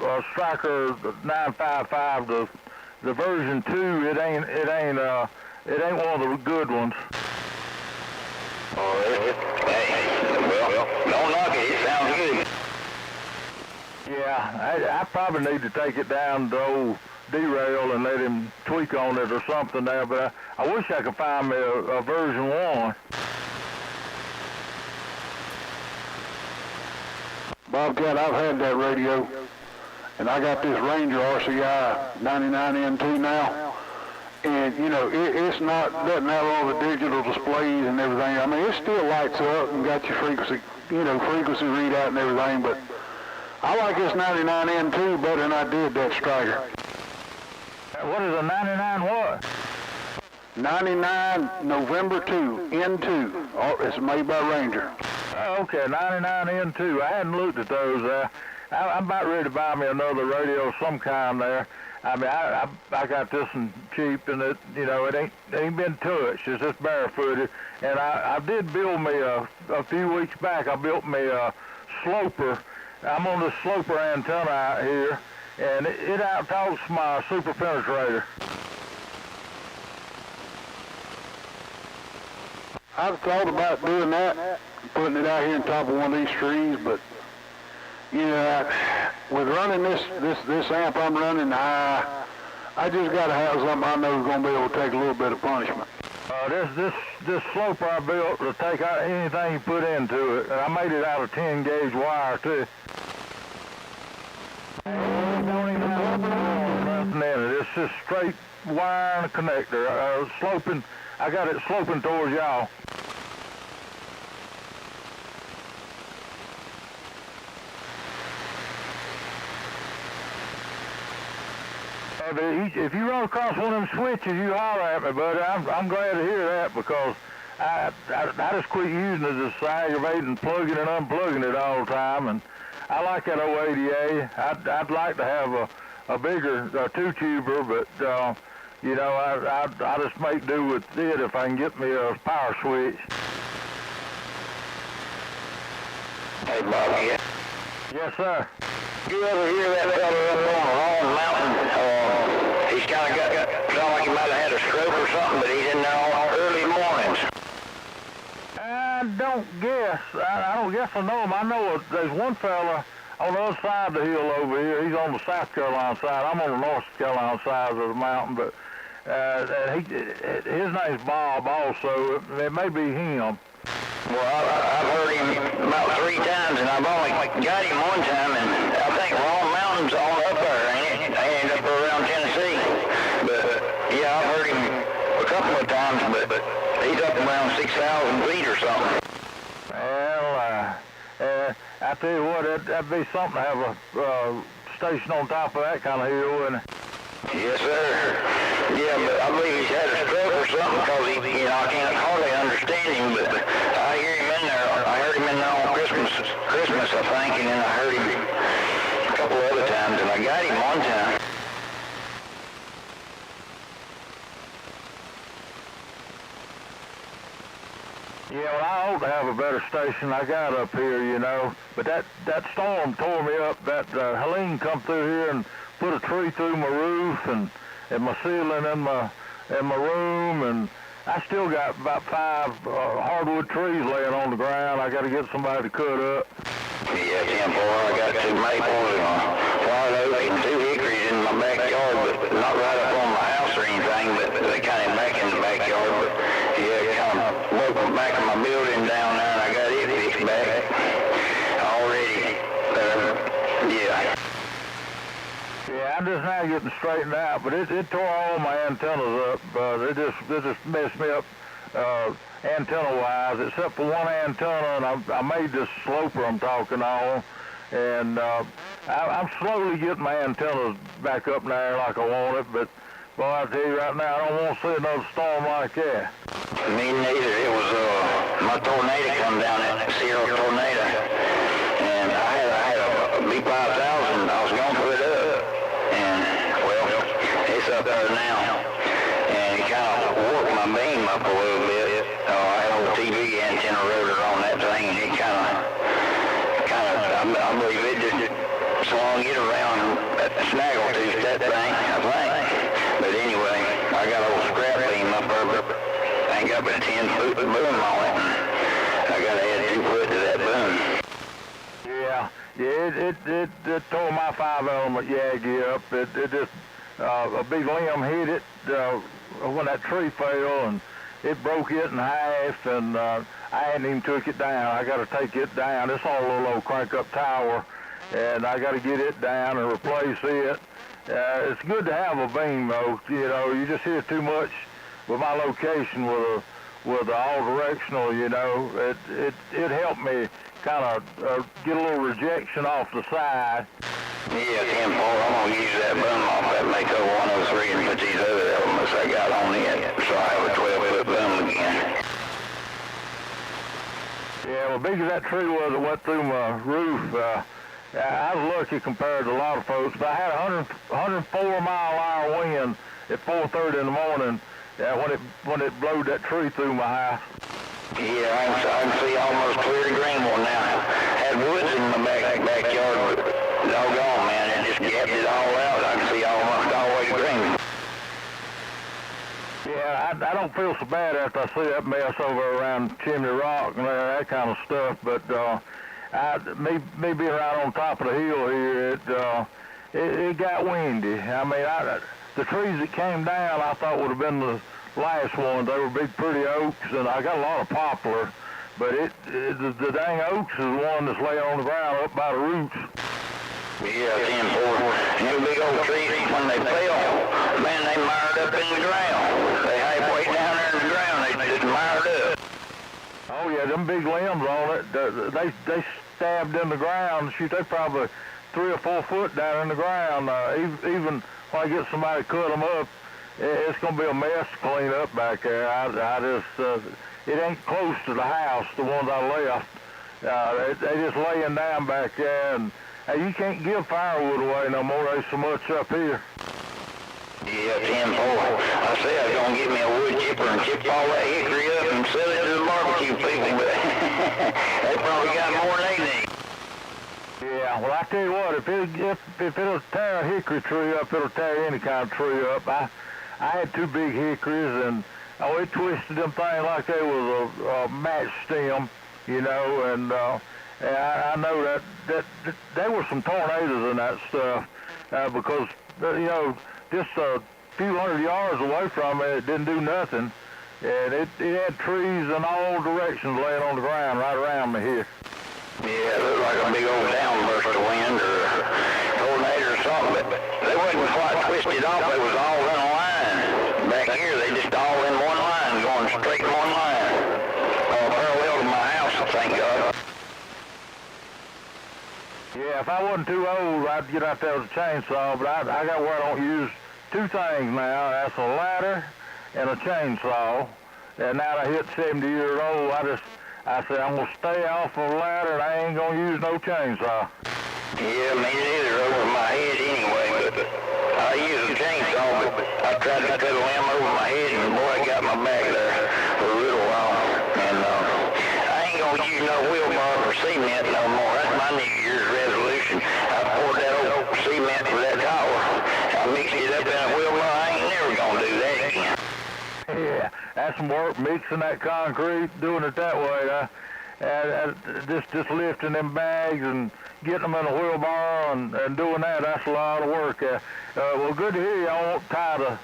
Speaker 5: a Stryker 955. The version 2. It ain't one of the good ones.
Speaker 1: Oh, hey, well, don't knock it. It sounds good.
Speaker 5: Yeah, I probably need to take it down to old D-Rail and let him tweak on it or something there, but I wish I could find me a version 1.
Speaker 2: Bobcat, I've had that radio, and I got this Ranger RCI 99N2 now, and you know, it's not, doesn't have all the digital displays and everything. I mean, it still lights up and got your frequency, frequency readout and everything, but I like this 99N2 better than I did that Stryker.
Speaker 5: What is a 99 what?
Speaker 2: 99 November 2, N2. Oh, it's made by Ranger.
Speaker 5: Oh, okay, 99 N2. I hadn't looked at those. I'm about ready to buy me another radio of some kind there. I mean, I got this one cheap, and it ain't been touched. It's just barefooted. And I did build me a few weeks back. I built me a sloper. I'm on this sloper antenna out here, and it out-talks my super penetrator.
Speaker 2: I've thought about doing that, putting it out here on top of one of these trees, but with running this amp I'm running, I just got to have something I know is going to be able to take a little bit of punishment.
Speaker 5: This sloper I built to take out anything you put into it, and I made it out of 10-gauge wire too. Don't even have nothing in it. It's just straight wire and a connector. Sloping. I got it sloping towards y'all. If you run across one of them switches, you holler at me, buddy. I'm glad to hear that, because I just quit using it as aggravating, plugging and unplugging it all the time, and I like that 080A. I'd like to have a bigger two-tuber, but you know, I just make do with it if I can get me a power switch.
Speaker 3: Hey, Bobby.
Speaker 5: Yes, sir.
Speaker 3: You ever hear that fella up on a long mountain? He's kind of sound like he might have had a stroke or something, but he's in there all early mornings.
Speaker 5: I don't guess. I don't guess I know him. I know there's one fella on the other side of the hill over here. He's on the South Carolina side. I'm on the North Carolina side of the mountain, but his name's Bob also. It may be him.
Speaker 3: Well, I've heard him about 3 times, and I've only got him one time, and I think Long Mountain's all up there, ain't it? Ain't up around Tennessee. But, yeah, I've heard him a couple of times, but he's up around 6,000 feet or something.
Speaker 5: Well, I tell you what, that'd be something to have a station on top of that kind of hill, wouldn't it?
Speaker 3: Yes, sir. Yeah, but I believe he's had a stroke or something because he, you know, I can't hardly understand him, but I hear him in there. I heard him in there on Christmas, I think, and then I heard him a couple other times, and I got him one time.
Speaker 5: Yeah, well, I hope to have a better station I got up here, you know. But that storm tore me up. That Helene come through here and put a tree through my roof and my ceiling in my room, and I still got about 5 hardwood trees laying on the ground. I got to get somebody to cut up.
Speaker 3: Yeah, Tim, boy, I got 2 maples and a white oak and 2 hickories in my backyard, but not right up on my house or anything, but they kind of back in the backyard. But yeah, kind of broke the back of my building down there, and I got it fixed back already. Yeah.
Speaker 5: Yeah, I'm just now getting straightened out, but it tore all my antennas up. It just messed me up antenna-wise, except for one antenna, and I made this sloper I'm talking on, and I'm slowly getting my antennas back up there like I want it, but boy, I tell you right now, I don't want to see another storm like that.
Speaker 3: Me neither. It was my tornado come down, that Sierra tornado, and I had a B5000. I was going to put it up, and well, it's up there now, and it kind of warped my beam up a little bit. I had a little TV antenna rotor on that thing, and it kind of, I believe it just swung it around that snaggle tooth, that thing, I think. But anyway, I got a little scrap beam up there, but I ain't got but a 10-foot boom on it. I got to add 2 foot to that boom.
Speaker 5: Yeah, it tore my 5-element Yagi up. It just, a big limb hit it when that tree fell, and it broke it in half, and I hadn't even took it down. I got to take it down. It's on a little old crank-up tower, and I got to get it down and replace it. It's good to have a beam, though. You know, you just hear too much with my location with the all-directional, you know. It helped me kind of get a little rejection off the side.
Speaker 3: Yeah, 10-4, I'm going to use that boom off that Mako 103 and put these other elements I got on it, so I have a 12-foot boom again.
Speaker 5: Yeah, well, big as that tree was that went through my roof, I was lucky compared to a lot of folks, but I had a 104-mile-an-hour wind at 4:30 in the morning when it blowed that tree through my house.
Speaker 3: Yeah, I can see almost clear to Greenville now. Had woods in my backyard, but doggone, man, it just gapped it all out. I can see almost all the way to Greenville.
Speaker 5: Yeah, I don't feel so bad after I see that mess over around Chimney Rock and that kind of stuff, but me being right on top of the hill here, it got windy. I mean, the trees that came down I thought would have been the last ones. They were big, pretty oaks, and I got a lot of poplar, but the dang oaks is the one that's laying on the ground up by the roots.
Speaker 3: Yeah, 10-4. Them big old trees, when they fell, man, they mired up in the ground. They halfway down there in the ground, they just mired up.
Speaker 5: Oh yeah, them big limbs on it, they stabbed in the ground. Shoot, they probably 3 or 4 foot down in the ground. Even when I get somebody to cut them up, it's going to be a mess to clean up back there. I just, it ain't close to the house, the ones I left. They just laying down back there, and you can't give firewood away no more. There's so much up here.
Speaker 3: Yeah, 10-4. I said I was going to get me a wood chipper and chip all that hickory up and sell it to the barbecue people, but they probably got more than they need.
Speaker 5: Yeah, well, I tell you what, if it'll tear a hickory tree up, it'll tear any kind of tree up. I had two big hickories, and it twisted them things like they was a match stem, you know, and I know that there were some tornadoes in that stuff because, you know, just a few hundred yards away from it, it didn't do nothing, and it had trees in all directions laying on the ground right around me here.
Speaker 3: Yeah, it looked like a big old downburst of wind or a tornado or something, but they wasn't quite twisted off. They was all in a line. Back here, they just all in one line, going straight in one line. Parallel to my house, thank God.
Speaker 5: Yeah, if I wasn't too old, I'd get out there with a chainsaw, but I got where I don't use two things now. That's a ladder and a chainsaw. And now that I hit 70 years old, I said, I'm going to stay off of the ladder, and I ain't going to use no chainsaw.
Speaker 3: Yeah, me neither, over my head anyway, but I use a chainsaw, but I tried to cut a limb over my head, and boy, I got my back there for a little while. And I ain't going to use no wheelbarrow for cement no more. That's my New Year's resolution. I poured that old cement for that tower. I mixed it up in a wheelbarrow. I ain't never going to do that again.
Speaker 5: Yeah, that's some work, mixing that concrete, doing it that way. Just lifting them bags and getting them in a wheelbarrow and doing that, that's a lot of work. Well, good to hear y'all won't tie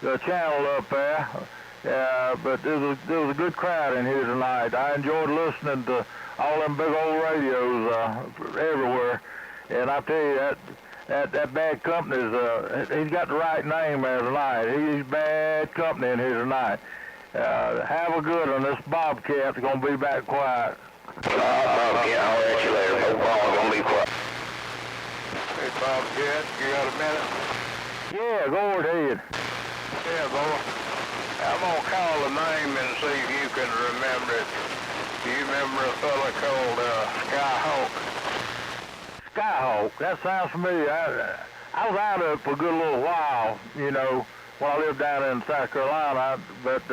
Speaker 5: the channel up there. But there was a good crowd in here tonight. I enjoyed listening to all them big old radios everywhere. And I tell you, that bad company he's got the right name there tonight. He's bad company in here tonight. Have a good one. This Bobcat's going to be back quiet.
Speaker 3: Bobcat, I'll let you later. No problem, going to be quiet.
Speaker 1: Hey, Bobcat, you got a minute?
Speaker 5: Yeah, go ahead.
Speaker 1: Yeah, boy. I'm going to call the name and see if you can remember it. Do you remember a fella called Skyhawk?
Speaker 5: Skyhawk, that sounds familiar. I was out of it for a good little while, you know, when I lived down in South Carolina, but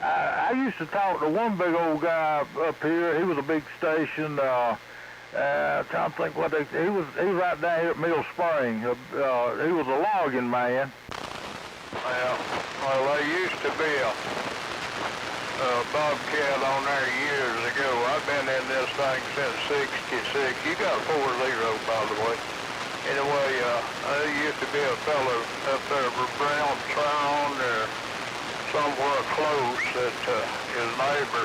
Speaker 5: I used to talk to one big old guy up here. He was a big station. Trying to think what he was right down here at Mill Spring. He was a logging man.
Speaker 1: Well, there used to be a Bobcat on there years ago. I've been in this thing since '66. You got a 4-0, by the way. Anyway, there used to be a fella up there, Brown Town or somewhere close, that his neighbor,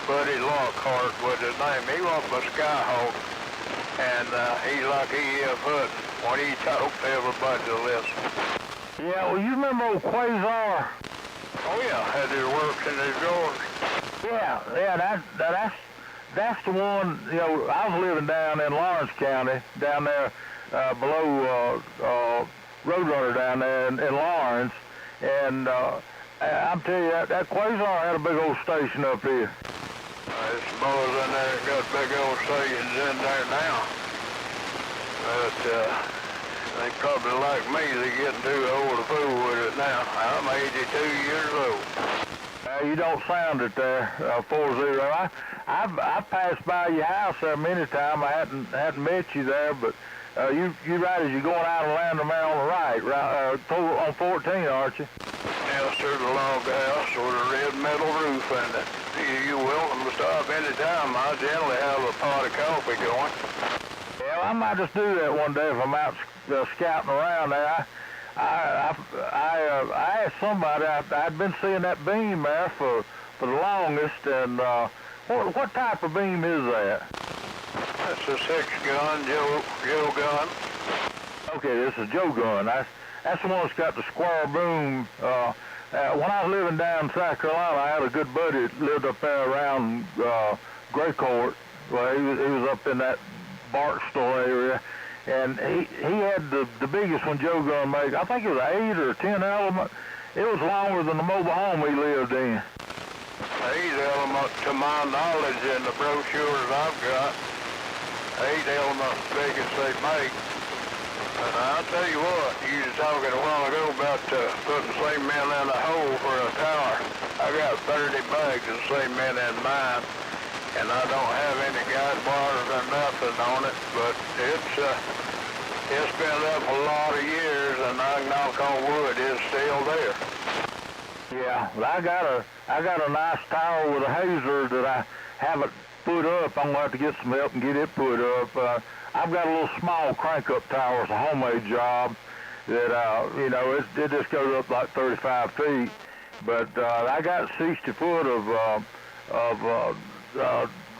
Speaker 1: Buddy Lockhart was his name. He was a Skyhawk, and he's like E.F. Hutton. When he talked, everybody to listen.
Speaker 5: Yeah, well, you remember old Quasar?
Speaker 1: Oh yeah, had his works in his drawers.
Speaker 5: Yeah, that's the one. You know, I was living down in Lawrence County, down there below Roadrunner down there in Lawrence, and I'm telling you, that Quasar had a big old station up here.
Speaker 1: There's boys in there that got big old stations in there now, but they probably like me, they're getting too old to fool with it now. I'm 82 years old.
Speaker 5: You don't sound it there, 40. I passed by your house there many times. I hadn't met you there, but you right as you're going out of Landerman on the right on 14, aren't you?
Speaker 1: Yes, sir, the log house with a red metal roof in it. You're welcome to stop any time. I generally have a pot of coffee going.
Speaker 5: Yeah, well, I might just do that one day if I'm out scouting around there. I asked somebody. I'd been seeing that beam there for the longest, and what type of beam is that?
Speaker 1: That's a 6-gun Joe gun.
Speaker 5: Okay, this is Joe gun. That's the one that's got the square boom. When I was living down in South Carolina, I had a good buddy that lived up there around Gray Court. Well, he was up in that Barksdale area. And he had the biggest one Joe gun made. I think it was 8 or 10 element. It was longer than the mobile home he lived in.
Speaker 3: These elements, to my knowledge, in the brochures I've got, 8 elements big as they make. And I'll tell you what, you was talking a while ago about putting cement in a hole for a tower. I got 30 bags of cement in mine, and I don't have any guide wires or nothing on it, but it's been up a lot of years, and I knock on wood, it's still there.
Speaker 5: Yeah, well, I got a nice tower with a hazer that I haven't put up. I'm gonna have to get some help and get it put up. I've got a little small crank-up tower. It's a homemade job that, you know, it just goes up like 35 feet. But I got 60 foot of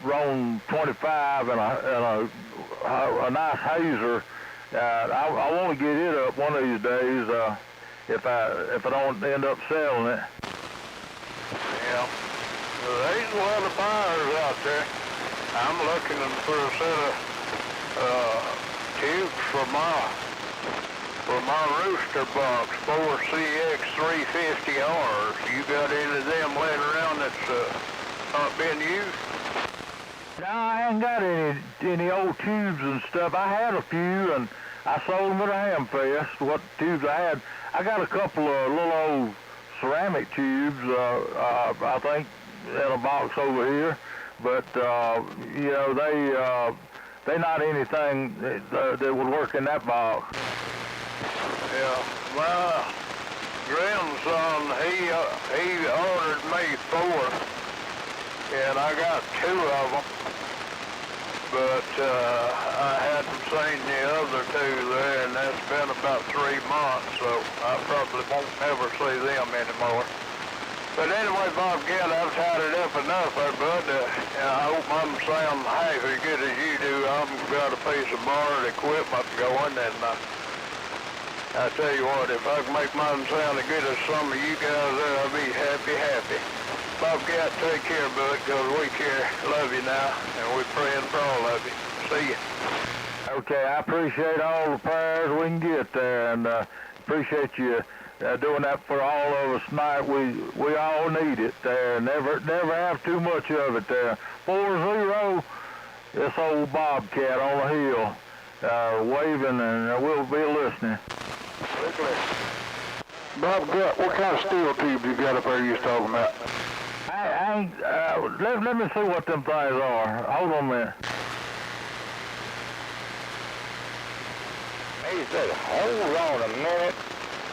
Speaker 5: Roan 25 and a nice hazer. I want to get it up one of these days if I don't end up selling it.
Speaker 3: Yeah. Well, there's a lot of buyers out there. I'm looking for a set of tubes for my rooster box, 4CX350Rs. You got any of them laying around that's not being used?
Speaker 5: No, I ain't got any old tubes and stuff. I had a few, and I sold them at a Hamfest. What tubes I had? I got a couple of little old ceramic tubes, I think, in a box over here. But, you know, they're not anything that would work in that box.
Speaker 3: Yeah, my grandson, he ordered me 4, and I got 2 of them. But I hadn't seen the other 2 there, and that's been about 3 months, so I probably won't ever see them anymore. But anyway, Bob Gett, I've tied it up enough there, bud. I hope I'm sound half as good as you do. I've got a piece of borrowed equipment going, and I tell you what, if I can make mine sound as good as some of you guys there, I'll be happy. Bob Gett, take care, bud, because we care. Love you now, and we're praying for all of you. See you.
Speaker 5: Okay, I appreciate all the prayers we can get there, and appreciate you doing that for all of us tonight. We all need it there. Never have too much of it there. 4-0, this old Bobcat on the hill, waving, and we'll be listening.
Speaker 3: Bob Gett, what kind of steel tube you got up there you was talking about?
Speaker 5: I ain't, let me see what them things are. Hold on a minute.
Speaker 3: He said, hold on a minute.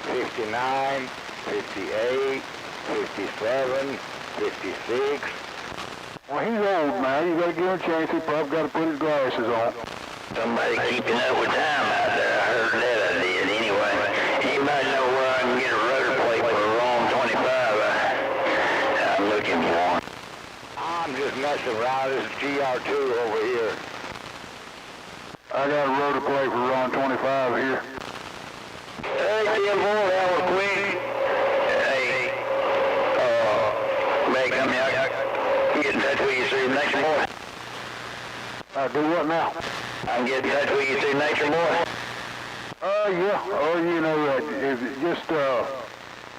Speaker 3: 59, 58, 57, 56. Well, he's old, man. You gotta give him a chance. He probably got to put his glasses on.
Speaker 1: Somebody keeping up with time out there. I heard that I did. Anyway, anybody know where I can get a rotor plate for a Roan 25? I'm looking for one.
Speaker 3: I'm just messing around. This is GR2 over here. I got a rotor plate for Roan 25 here.
Speaker 1: Hey, Tim Moore, that was quick. Hey, Meg, I mean, I can get in touch with you soon next morning.
Speaker 3: Do what now?
Speaker 1: I can get in touch with you soon next morning.
Speaker 3: Yeah. Or, you know, just,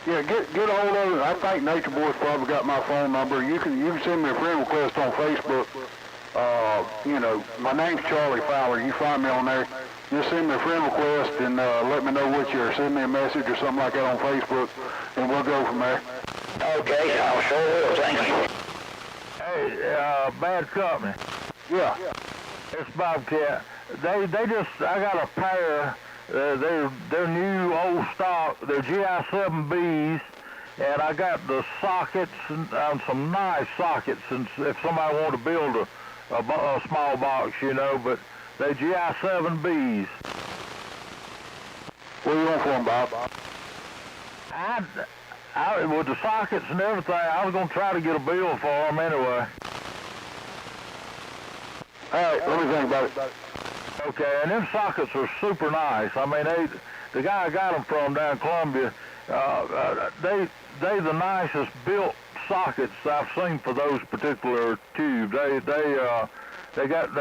Speaker 3: yeah, get a hold of it. I think Nature Boy's probably got my phone number. You can send me a friend request on Facebook. You know, my name's Charlie Fowler. You find me on there. Just send me a friend request and let me know what you're. Send me a message or something like that on Facebook, and we'll go from there.
Speaker 1: Okay, I sure will. Thank you.
Speaker 5: Hey, Bad Company.
Speaker 3: Yeah.
Speaker 5: It's Bobcat. They just, I got a pair. They're new old stock. They're GI7Bs, and I got the sockets and some nice sockets. And if somebody wanted to build a small box, you know, but they're GI7Bs.
Speaker 3: What do you want for them, Bob?
Speaker 5: I with the sockets and everything, I was gonna try to get a bill for them anyway.
Speaker 3: All right, let me think about it.
Speaker 5: Okay, and them sockets are super nice. I mean, the guy I got them from down in Columbia, they the nicest built sockets I've seen for those particular tubes. They're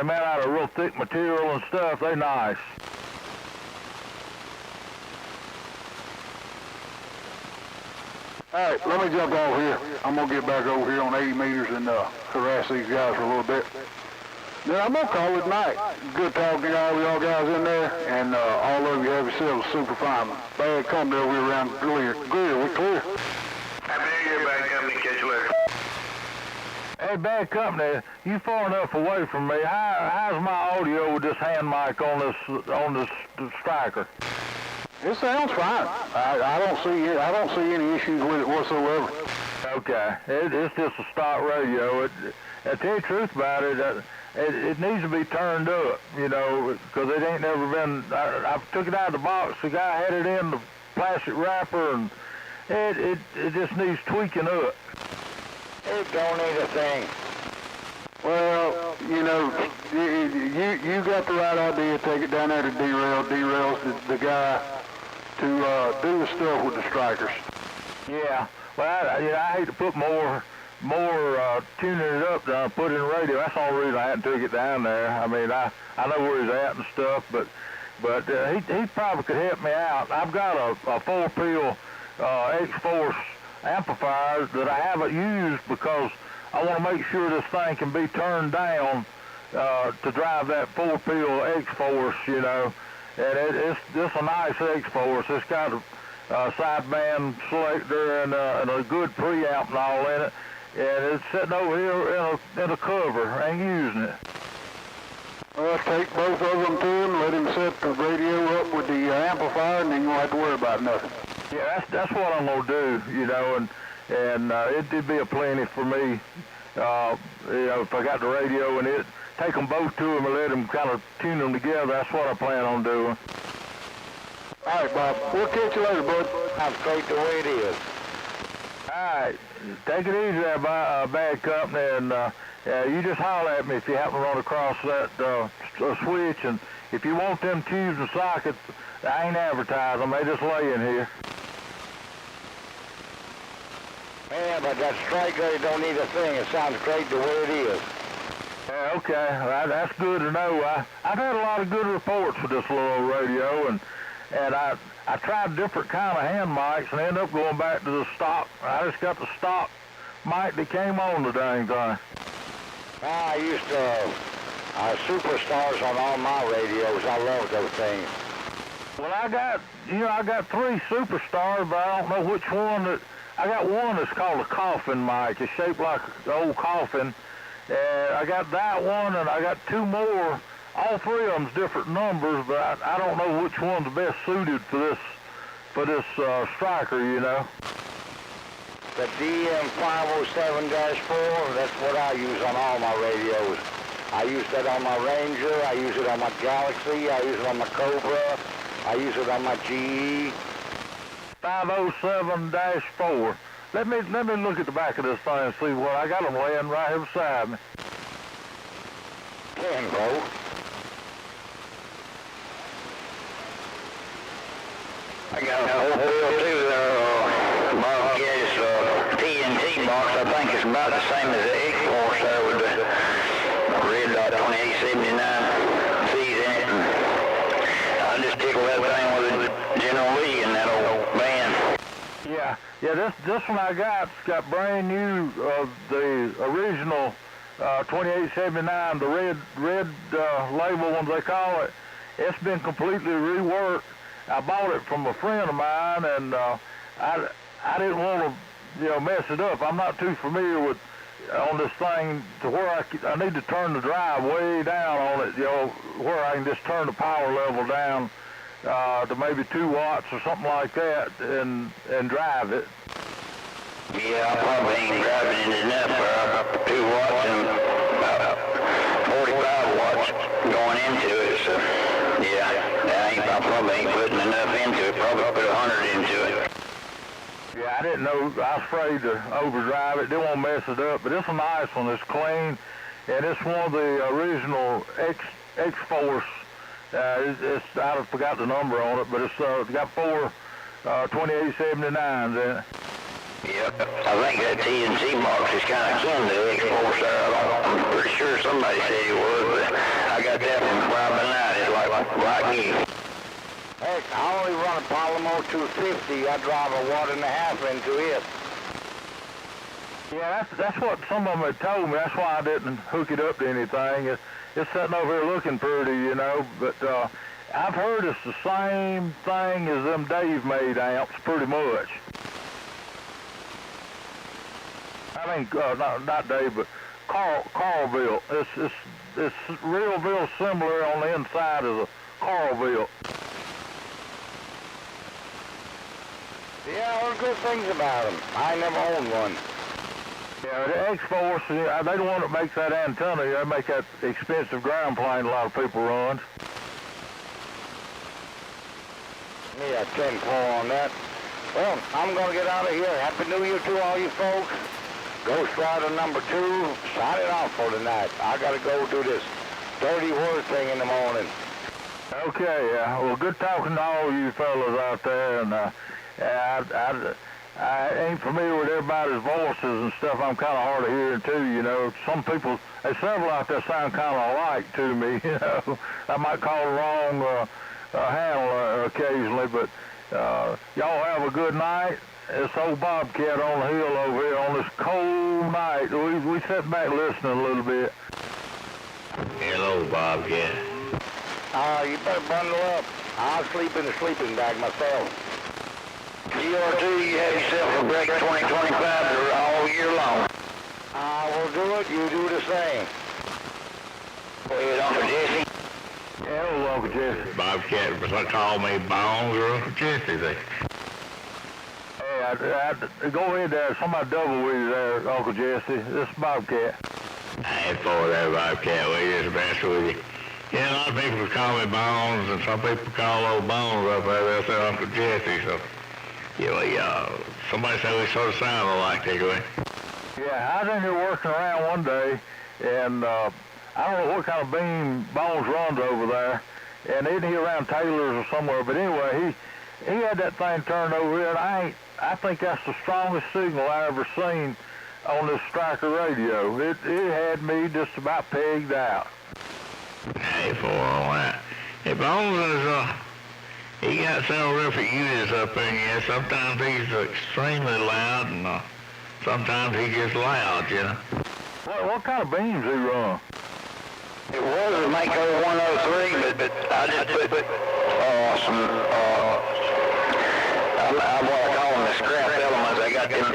Speaker 5: made out of real thick material and stuff. They're nice. All right, let me jump off here. I'm going to get back over here on 80 meters and harass these guys for a little bit. Then I'm going to call it night. Good talking to all y'all guys in there, and all of you have yourselves a super fine. Bad company over here around Greer. We clear?
Speaker 3: Happy New Year, bad company. Catch you later.
Speaker 5: Hey, bad company, you far enough away from me. How's my audio with this hand mic on this Stryker? It sounds fine. I don't see any issues with it whatsoever. Okay, it's just a stock radio. To tell you the truth about it, it needs to be turned up, you know, because it ain't never been. I took it out of the box. The guy had it in the plastic wrapper, and it just needs tweaking up.
Speaker 3: It don't need a thing.
Speaker 5: Well, you know, you got the right idea. Take it down there to D-Rail. D-Rail's the guy to do the stuff with the Strykers. Yeah. Well, I hate to put more tuning it up than I put in the radio. That's the only reason I hadn't took it down there. I mean, I know where he's at and stuff, but he probably could help me out. I've got a 4-pill X-Force amplifier that I haven't used because I want to make sure this thing can be turned down to drive that 4-pill X-Force, you know. And it's a nice X-Force. It's got a sideband selector and a good preamp and all in it. And it's sitting over here in a cover. I ain't using it. Well, take both of them to him, let him set the radio up with the amplifier, and then you won't have to worry about nothing. Yeah, that's what I'm gonna do, you know, and it'd be a plenty for me, you know, if I got the radio and it, take them both to him and let him kind of tune them together. That's what I plan on doing. All right, Bob. We'll catch you later, bud.
Speaker 3: I'm straight the way it is.
Speaker 5: All right. Take it easy there, bad company, and you just holler at me if you happen to run across that switch, and if you want them tubes and sockets, I ain't advertising them. They just lay in here.
Speaker 3: Yeah, but that Stryker don't need a thing. It sounds great the way it is.
Speaker 5: Yeah, okay. Well, that's good to know. I've had a lot of good reports with this little radio, and I tried different kind of hand mics and ended up going back to the stock. I just got the stock mic that came on the dang thing.
Speaker 3: I used to Superstars on all my radios. I love those things.
Speaker 5: Well, I got 3 Superstars, but I don't know which one that. I got one that's called a coffin mic. It's shaped like an old coffin. And I got that one, and I got 2 more. All 3 of them's different numbers, but I don't know which one's best suited for this Stryker, you know.
Speaker 3: The DM507-4, that's what I use on all my radios. I use that on my Ranger, I use it on my Galaxy, I use it on my Cobra, I use it on my GE.
Speaker 5: 507-4. Let me look at the back of this thing and see what I got them laying right here beside me.
Speaker 3: 10 volt. I got a 4-wheel too, Bob Geddes TNT box. I think it's about the same as the X-Force there with the red dot 2879 feet in it. And I just tickled that thing with a General Lee in that old band.
Speaker 5: Yeah, this one I got's got brand new, the original 2879, the red label ones they call it. It's been completely reworked. I bought it from a friend of mine, and I didn't want to, mess it up. I'm not too familiar with on this thing to where I need to turn the drive way down on it, where I can just turn the power level down to maybe 2 watts or something like that, and drive it.
Speaker 3: Yeah, I probably ain't driving it enough for 2 watts and about 45 watts going into it, so yeah, I probably ain't putting enough into it, probably put 100 into it.
Speaker 5: Yeah, I didn't know, I was afraid to overdrive it, didn't want to mess it up, but it's a nice one, it's clean, and it's one of the original X-Force, I forgot the number on it, but it's got 4 2879s in it.
Speaker 3: Yep, I think that TNT box is kind of akin to the X-Force there. I'm pretty sure somebody said it was, but I got that from Robin Knight. It's like new. Heck, I only run a Palomar 250. I drive a 1.5 into it.
Speaker 5: Yeah, that's what some of them had told me. That's why I didn't hook it up to anything. It's sitting over here looking pretty, you know, but I've heard it's the same thing as them Dave made amps, pretty much. I mean, not Dave, but Carlville. It's real similar on the inside as a Carlville.
Speaker 3: Yeah, I heard good things about them. I never owned one.
Speaker 5: Yeah, the X-Force, they the one that makes that antenna. They make that expensive ground plane a lot of people run.
Speaker 3: Yeah, 10-4 on that. Well, I'm going to get out of here. Happy New Year to all you folks. Ghost Rider number 2, sign it off for tonight. I got to go do this 30-word thing in the morning.
Speaker 5: Okay, well, good talking to all you fellas out there, and I ain't familiar with everybody's voices and stuff. I'm kind of hard of hearing too, you know. Some people, there's several out there sound kind of alike to me, you know. I might call the wrong handle occasionally, but y'all have a good night. This old Bobcat on the hill over here on this cold night. We sat back listening a little bit.
Speaker 3: Hello, Bobcat. You better bundle up. I'll sleep in the sleeping bag myself.
Speaker 1: GR2, you have yourself a break 2025 all year long.
Speaker 3: I will do it. You do the same.
Speaker 1: Go ahead, Uncle Jesse.
Speaker 5: Yeah, hello, Uncle Jesse.
Speaker 3: Bobcat, call me Bones or Uncle Jesse.
Speaker 5: Hey, go ahead there. Somebody double with you there, Uncle Jesse. This is Bobcat.
Speaker 3: I ain't for that, Bobcat. We just mess with you. Yeah, a lot of people call me Bones, and some people call old Bones up there. They'll say Uncle Jesse, so... Yeah, somebody said we sort of sound alike, anyway.
Speaker 5: Yeah, I was in here working around one day, and I don't know what kind of beam Bones runs over there, and isn't he around Taylor's or somewhere, but anyway, he had that thing turned over here, and I think that's the strongest signal I ever seen on this Stryker radio. It had me just about pegged out.
Speaker 3: Hey, for all that. Hey, Bones is, he got several different units up in here. Sometimes he's extremely loud, and sometimes he gets loud, you know.
Speaker 5: What kind of beams he run?
Speaker 1: It was a Mako 103, but I just put some, what I call them the scrap elements. I got them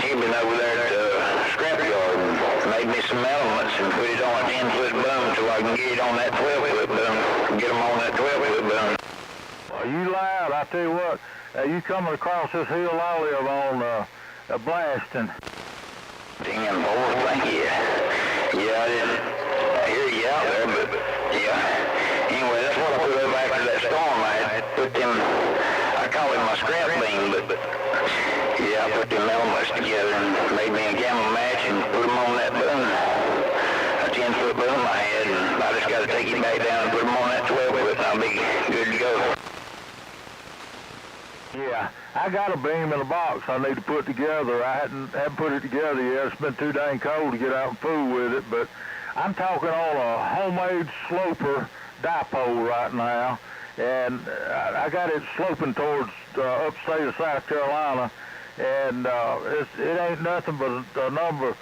Speaker 1: tubing over there at the scrap yard and made me some elements and put it on a 10-foot boom so I can get it on that 12-foot boom, get them on that 12-foot boom.
Speaker 5: You loud, I tell you what, you coming across this hill I live on, blasting.
Speaker 1: 10-4, thank you. Yeah, I didn't hear you out there, but yeah. Anyway, that's what I put up after that storm. I had put them, I call it my scrap beam, but yeah, I put them elements together and made me a gamma match and put them on that boom. A 10-foot boom I had, and I just got to take it back down and put them on that 12-foot and I'll be good to go.
Speaker 5: Yeah, I got a beam in a box I need to put together. I haven't put it together yet. It's been too dang cold to get out and fool with it, but I'm talking on a homemade sloper dipole right now, and I got it sloping towards upstate of South Carolina, and it ain't nothing but a number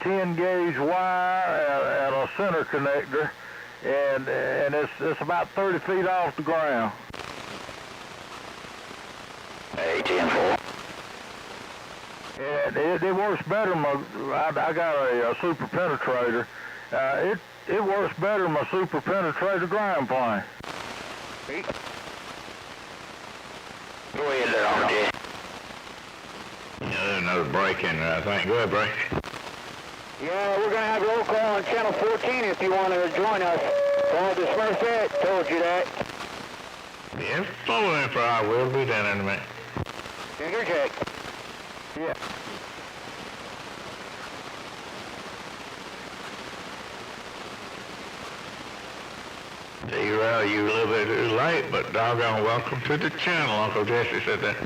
Speaker 5: 10 gauge wire and a center connector, and it's about 30 feet off the ground.
Speaker 1: Hey, 10-4.
Speaker 5: And it works better. I got a super penetrator. It works better than my super penetrator ground plane.
Speaker 1: Go ahead there, Uncle Jesse.
Speaker 3: Yeah, there's another break in there, I think. Go ahead, break.
Speaker 2: Yeah, we're going to have roll call on channel 14 if you want to join us. Well, the Smurfette told you that.
Speaker 3: Yeah, follow in for I will be down in a minute.
Speaker 2: Finger check.
Speaker 5: Yeah.
Speaker 3: D-Rail, you a little bit too late, but doggone welcome to the channel, Uncle Jesse said that.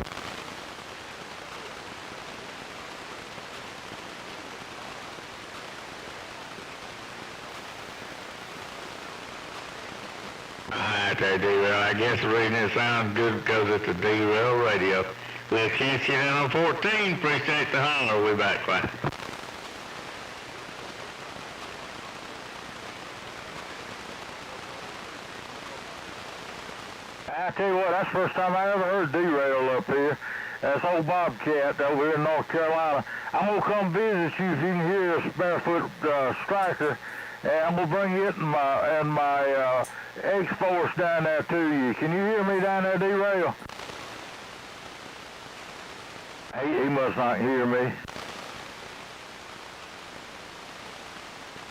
Speaker 3: Alright there, D-Rail. I guess the reason it sounds good because it's a D-Rail radio. We'll catch you down on 14. Appreciate the holler. We'll be back, fine.
Speaker 5: I tell you what, that's the first time I ever heard D-Rail up here. That's old Bobcat over here in North Carolina. I'm going to come visit you if you can hear this barefoot Stryker. And I'm going to bring it and my X-Force down there to you. Can you hear me down there, D-Rail? He must not hear me.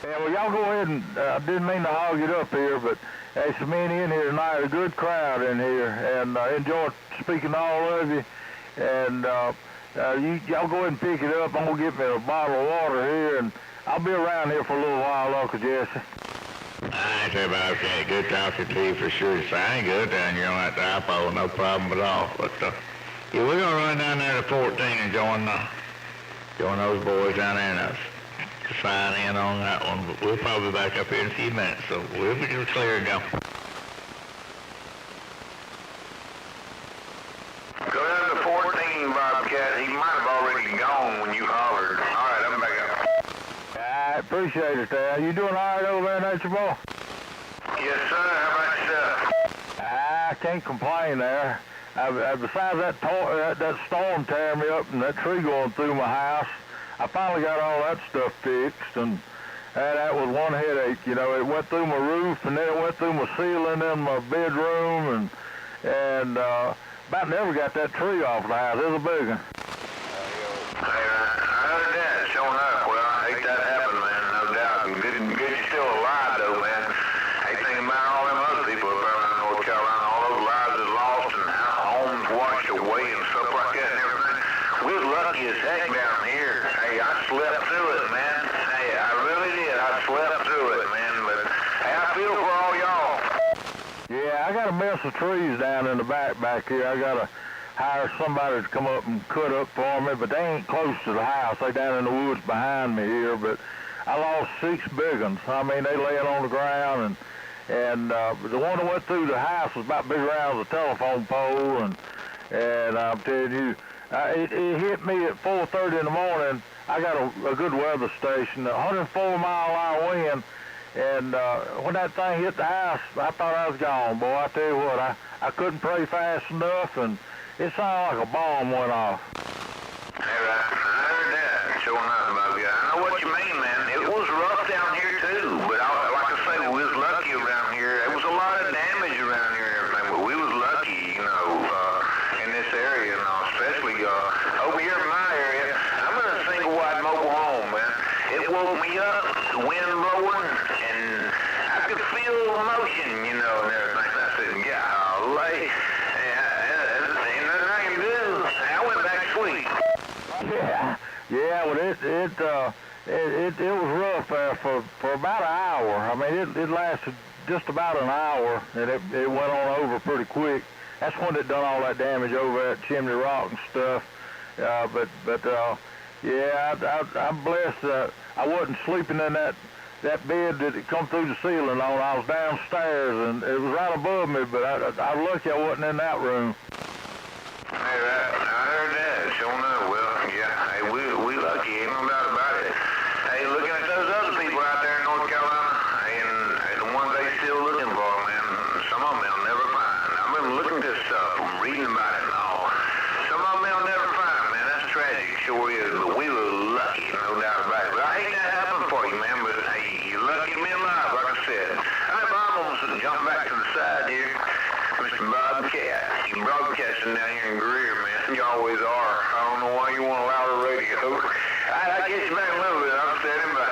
Speaker 5: Yeah, well, y'all go ahead and, I didn't mean to hog it up here, but there's so many in here tonight, a good crowd in here, and I enjoyed speaking to all of you. And y'all go ahead and pick it up. I'm going to get me a bottle of water here, and I'll be around here for a little while, Uncle Jesse.
Speaker 3: I say about okay. Good talking to you for sure. So I ain't good down here on that dipole, no problem at all. But yeah, we're gonna run down there to 14 and join those boys down there and us. Sign in on that one. But we'll probably be back up here in a few minutes, so we'll be clear and go.
Speaker 1: Go down to 14, Bobcat. He might have already gone when you hollered. All right, I'm back up.
Speaker 5: I appreciate it, Dad. You doing all right over there, Nature Boy?
Speaker 1: Yes, sir. How about yourself?
Speaker 5: I can't complain there. Besides that storm tearing me up and that tree going through my house, I finally got all that stuff fixed, and that was one headache. You know, it went through my roof, and then it went through my ceiling in my bedroom, and about never got that tree off the house. It was a big one.
Speaker 1: Hey, I heard that. Showing up. Well, I hate that happened, man. No doubt. Good you're still alive, though, man. Ain't thinking about all them other people up around North Carolina. All those lives is lost and homes washed away and stuff like that and everything. We was lucky as heck down here. Hey, I slept through it, man. Hey, I really did. I slept through it, man. But hey, I feel for all y'all.
Speaker 5: Yeah, I got a mess of trees down in the back here. I got to hire somebody to come up and cut up for me, but they ain't close to the house. They down in the woods behind me here, but I lost 6 big ones. I mean, they laying on the ground, and the one that went through the house was about big around as a telephone pole, and I'm telling you, it hit me at 4:30 in the morning. I got a good weather station, 104-mile-an-hour wind, and when that thing hit the house, I thought I was gone, boy. I tell you what, I couldn't pray fast enough, and it sounded like a bomb went off.
Speaker 1: Hey, I heard that. Showing up, about you. I know what you mean, man. It was rough down here, too, but like I say, we was lucky around here. There was a lot of damage around here and everything, but we was lucky, you know, in this area, and especially over here in my area. I'm in a single-wide mobile home, man. It woke me up, the wind blowing, and I could feel the motion, you know, and everything. I said, golly. Yeah, well, it was rough for about an hour. I mean, it lasted just about an hour, and it went on over pretty quick. That's when it done all that damage over at Chimney Rock and stuff. Yeah, I'm blessed that I wasn't sleeping in that bed that it come through the ceiling on. I was downstairs, and it was right above me, but I was lucky I wasn't in that room. Hey, I heard that. Showing up. Well, yeah. Hey, we lucky. Ain't no doubt about it. Hey, looking at those other people out there in North Carolina, and the ones they still looking for, man. Some of them they'll never find. I've been looking at this stuff. I'm reading about it and all. Some of them they'll never find, man. That's tragic. Sure is. But we were lucky, no doubt about it. But I hate that happened for you, man. But hey, you're lucky to be alive, like I said. All right, Bob, I'm gonna jump back to the side here. Mr. Bobcat. You're broadcasting down here in Greer, man. You always are. I don't know why you want to allow the radio. I get you back a little bit. I'm standing by.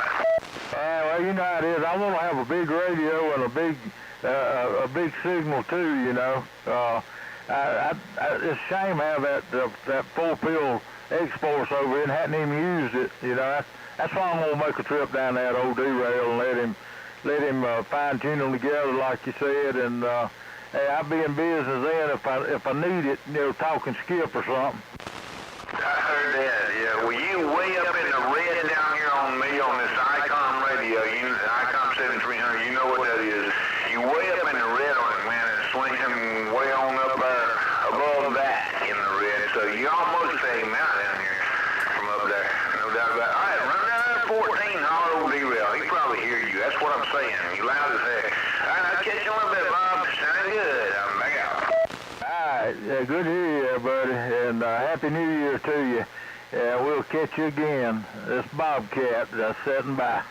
Speaker 5: Well, you know how it is. I want to have a big radio and a big signal too. You know, it's a shame to have that 4-pill X-Force over here and hadn't even used it. You know, that's why I'm gonna make a trip down that old D-Rail and let him fine tune them together like you said, and hey, I'll be in business then if I need it. You know, talking skip or something.
Speaker 1: I heard that, yeah. Well, you way up in the red down here on me on this ICOM radio, ICOM 7300, you know what that is. You way up in the red on it, man, and swing him way on up there above that in the red. So you
Speaker 5: Happy New Year to you. We'll catch you again. This Bobcat that's setting by.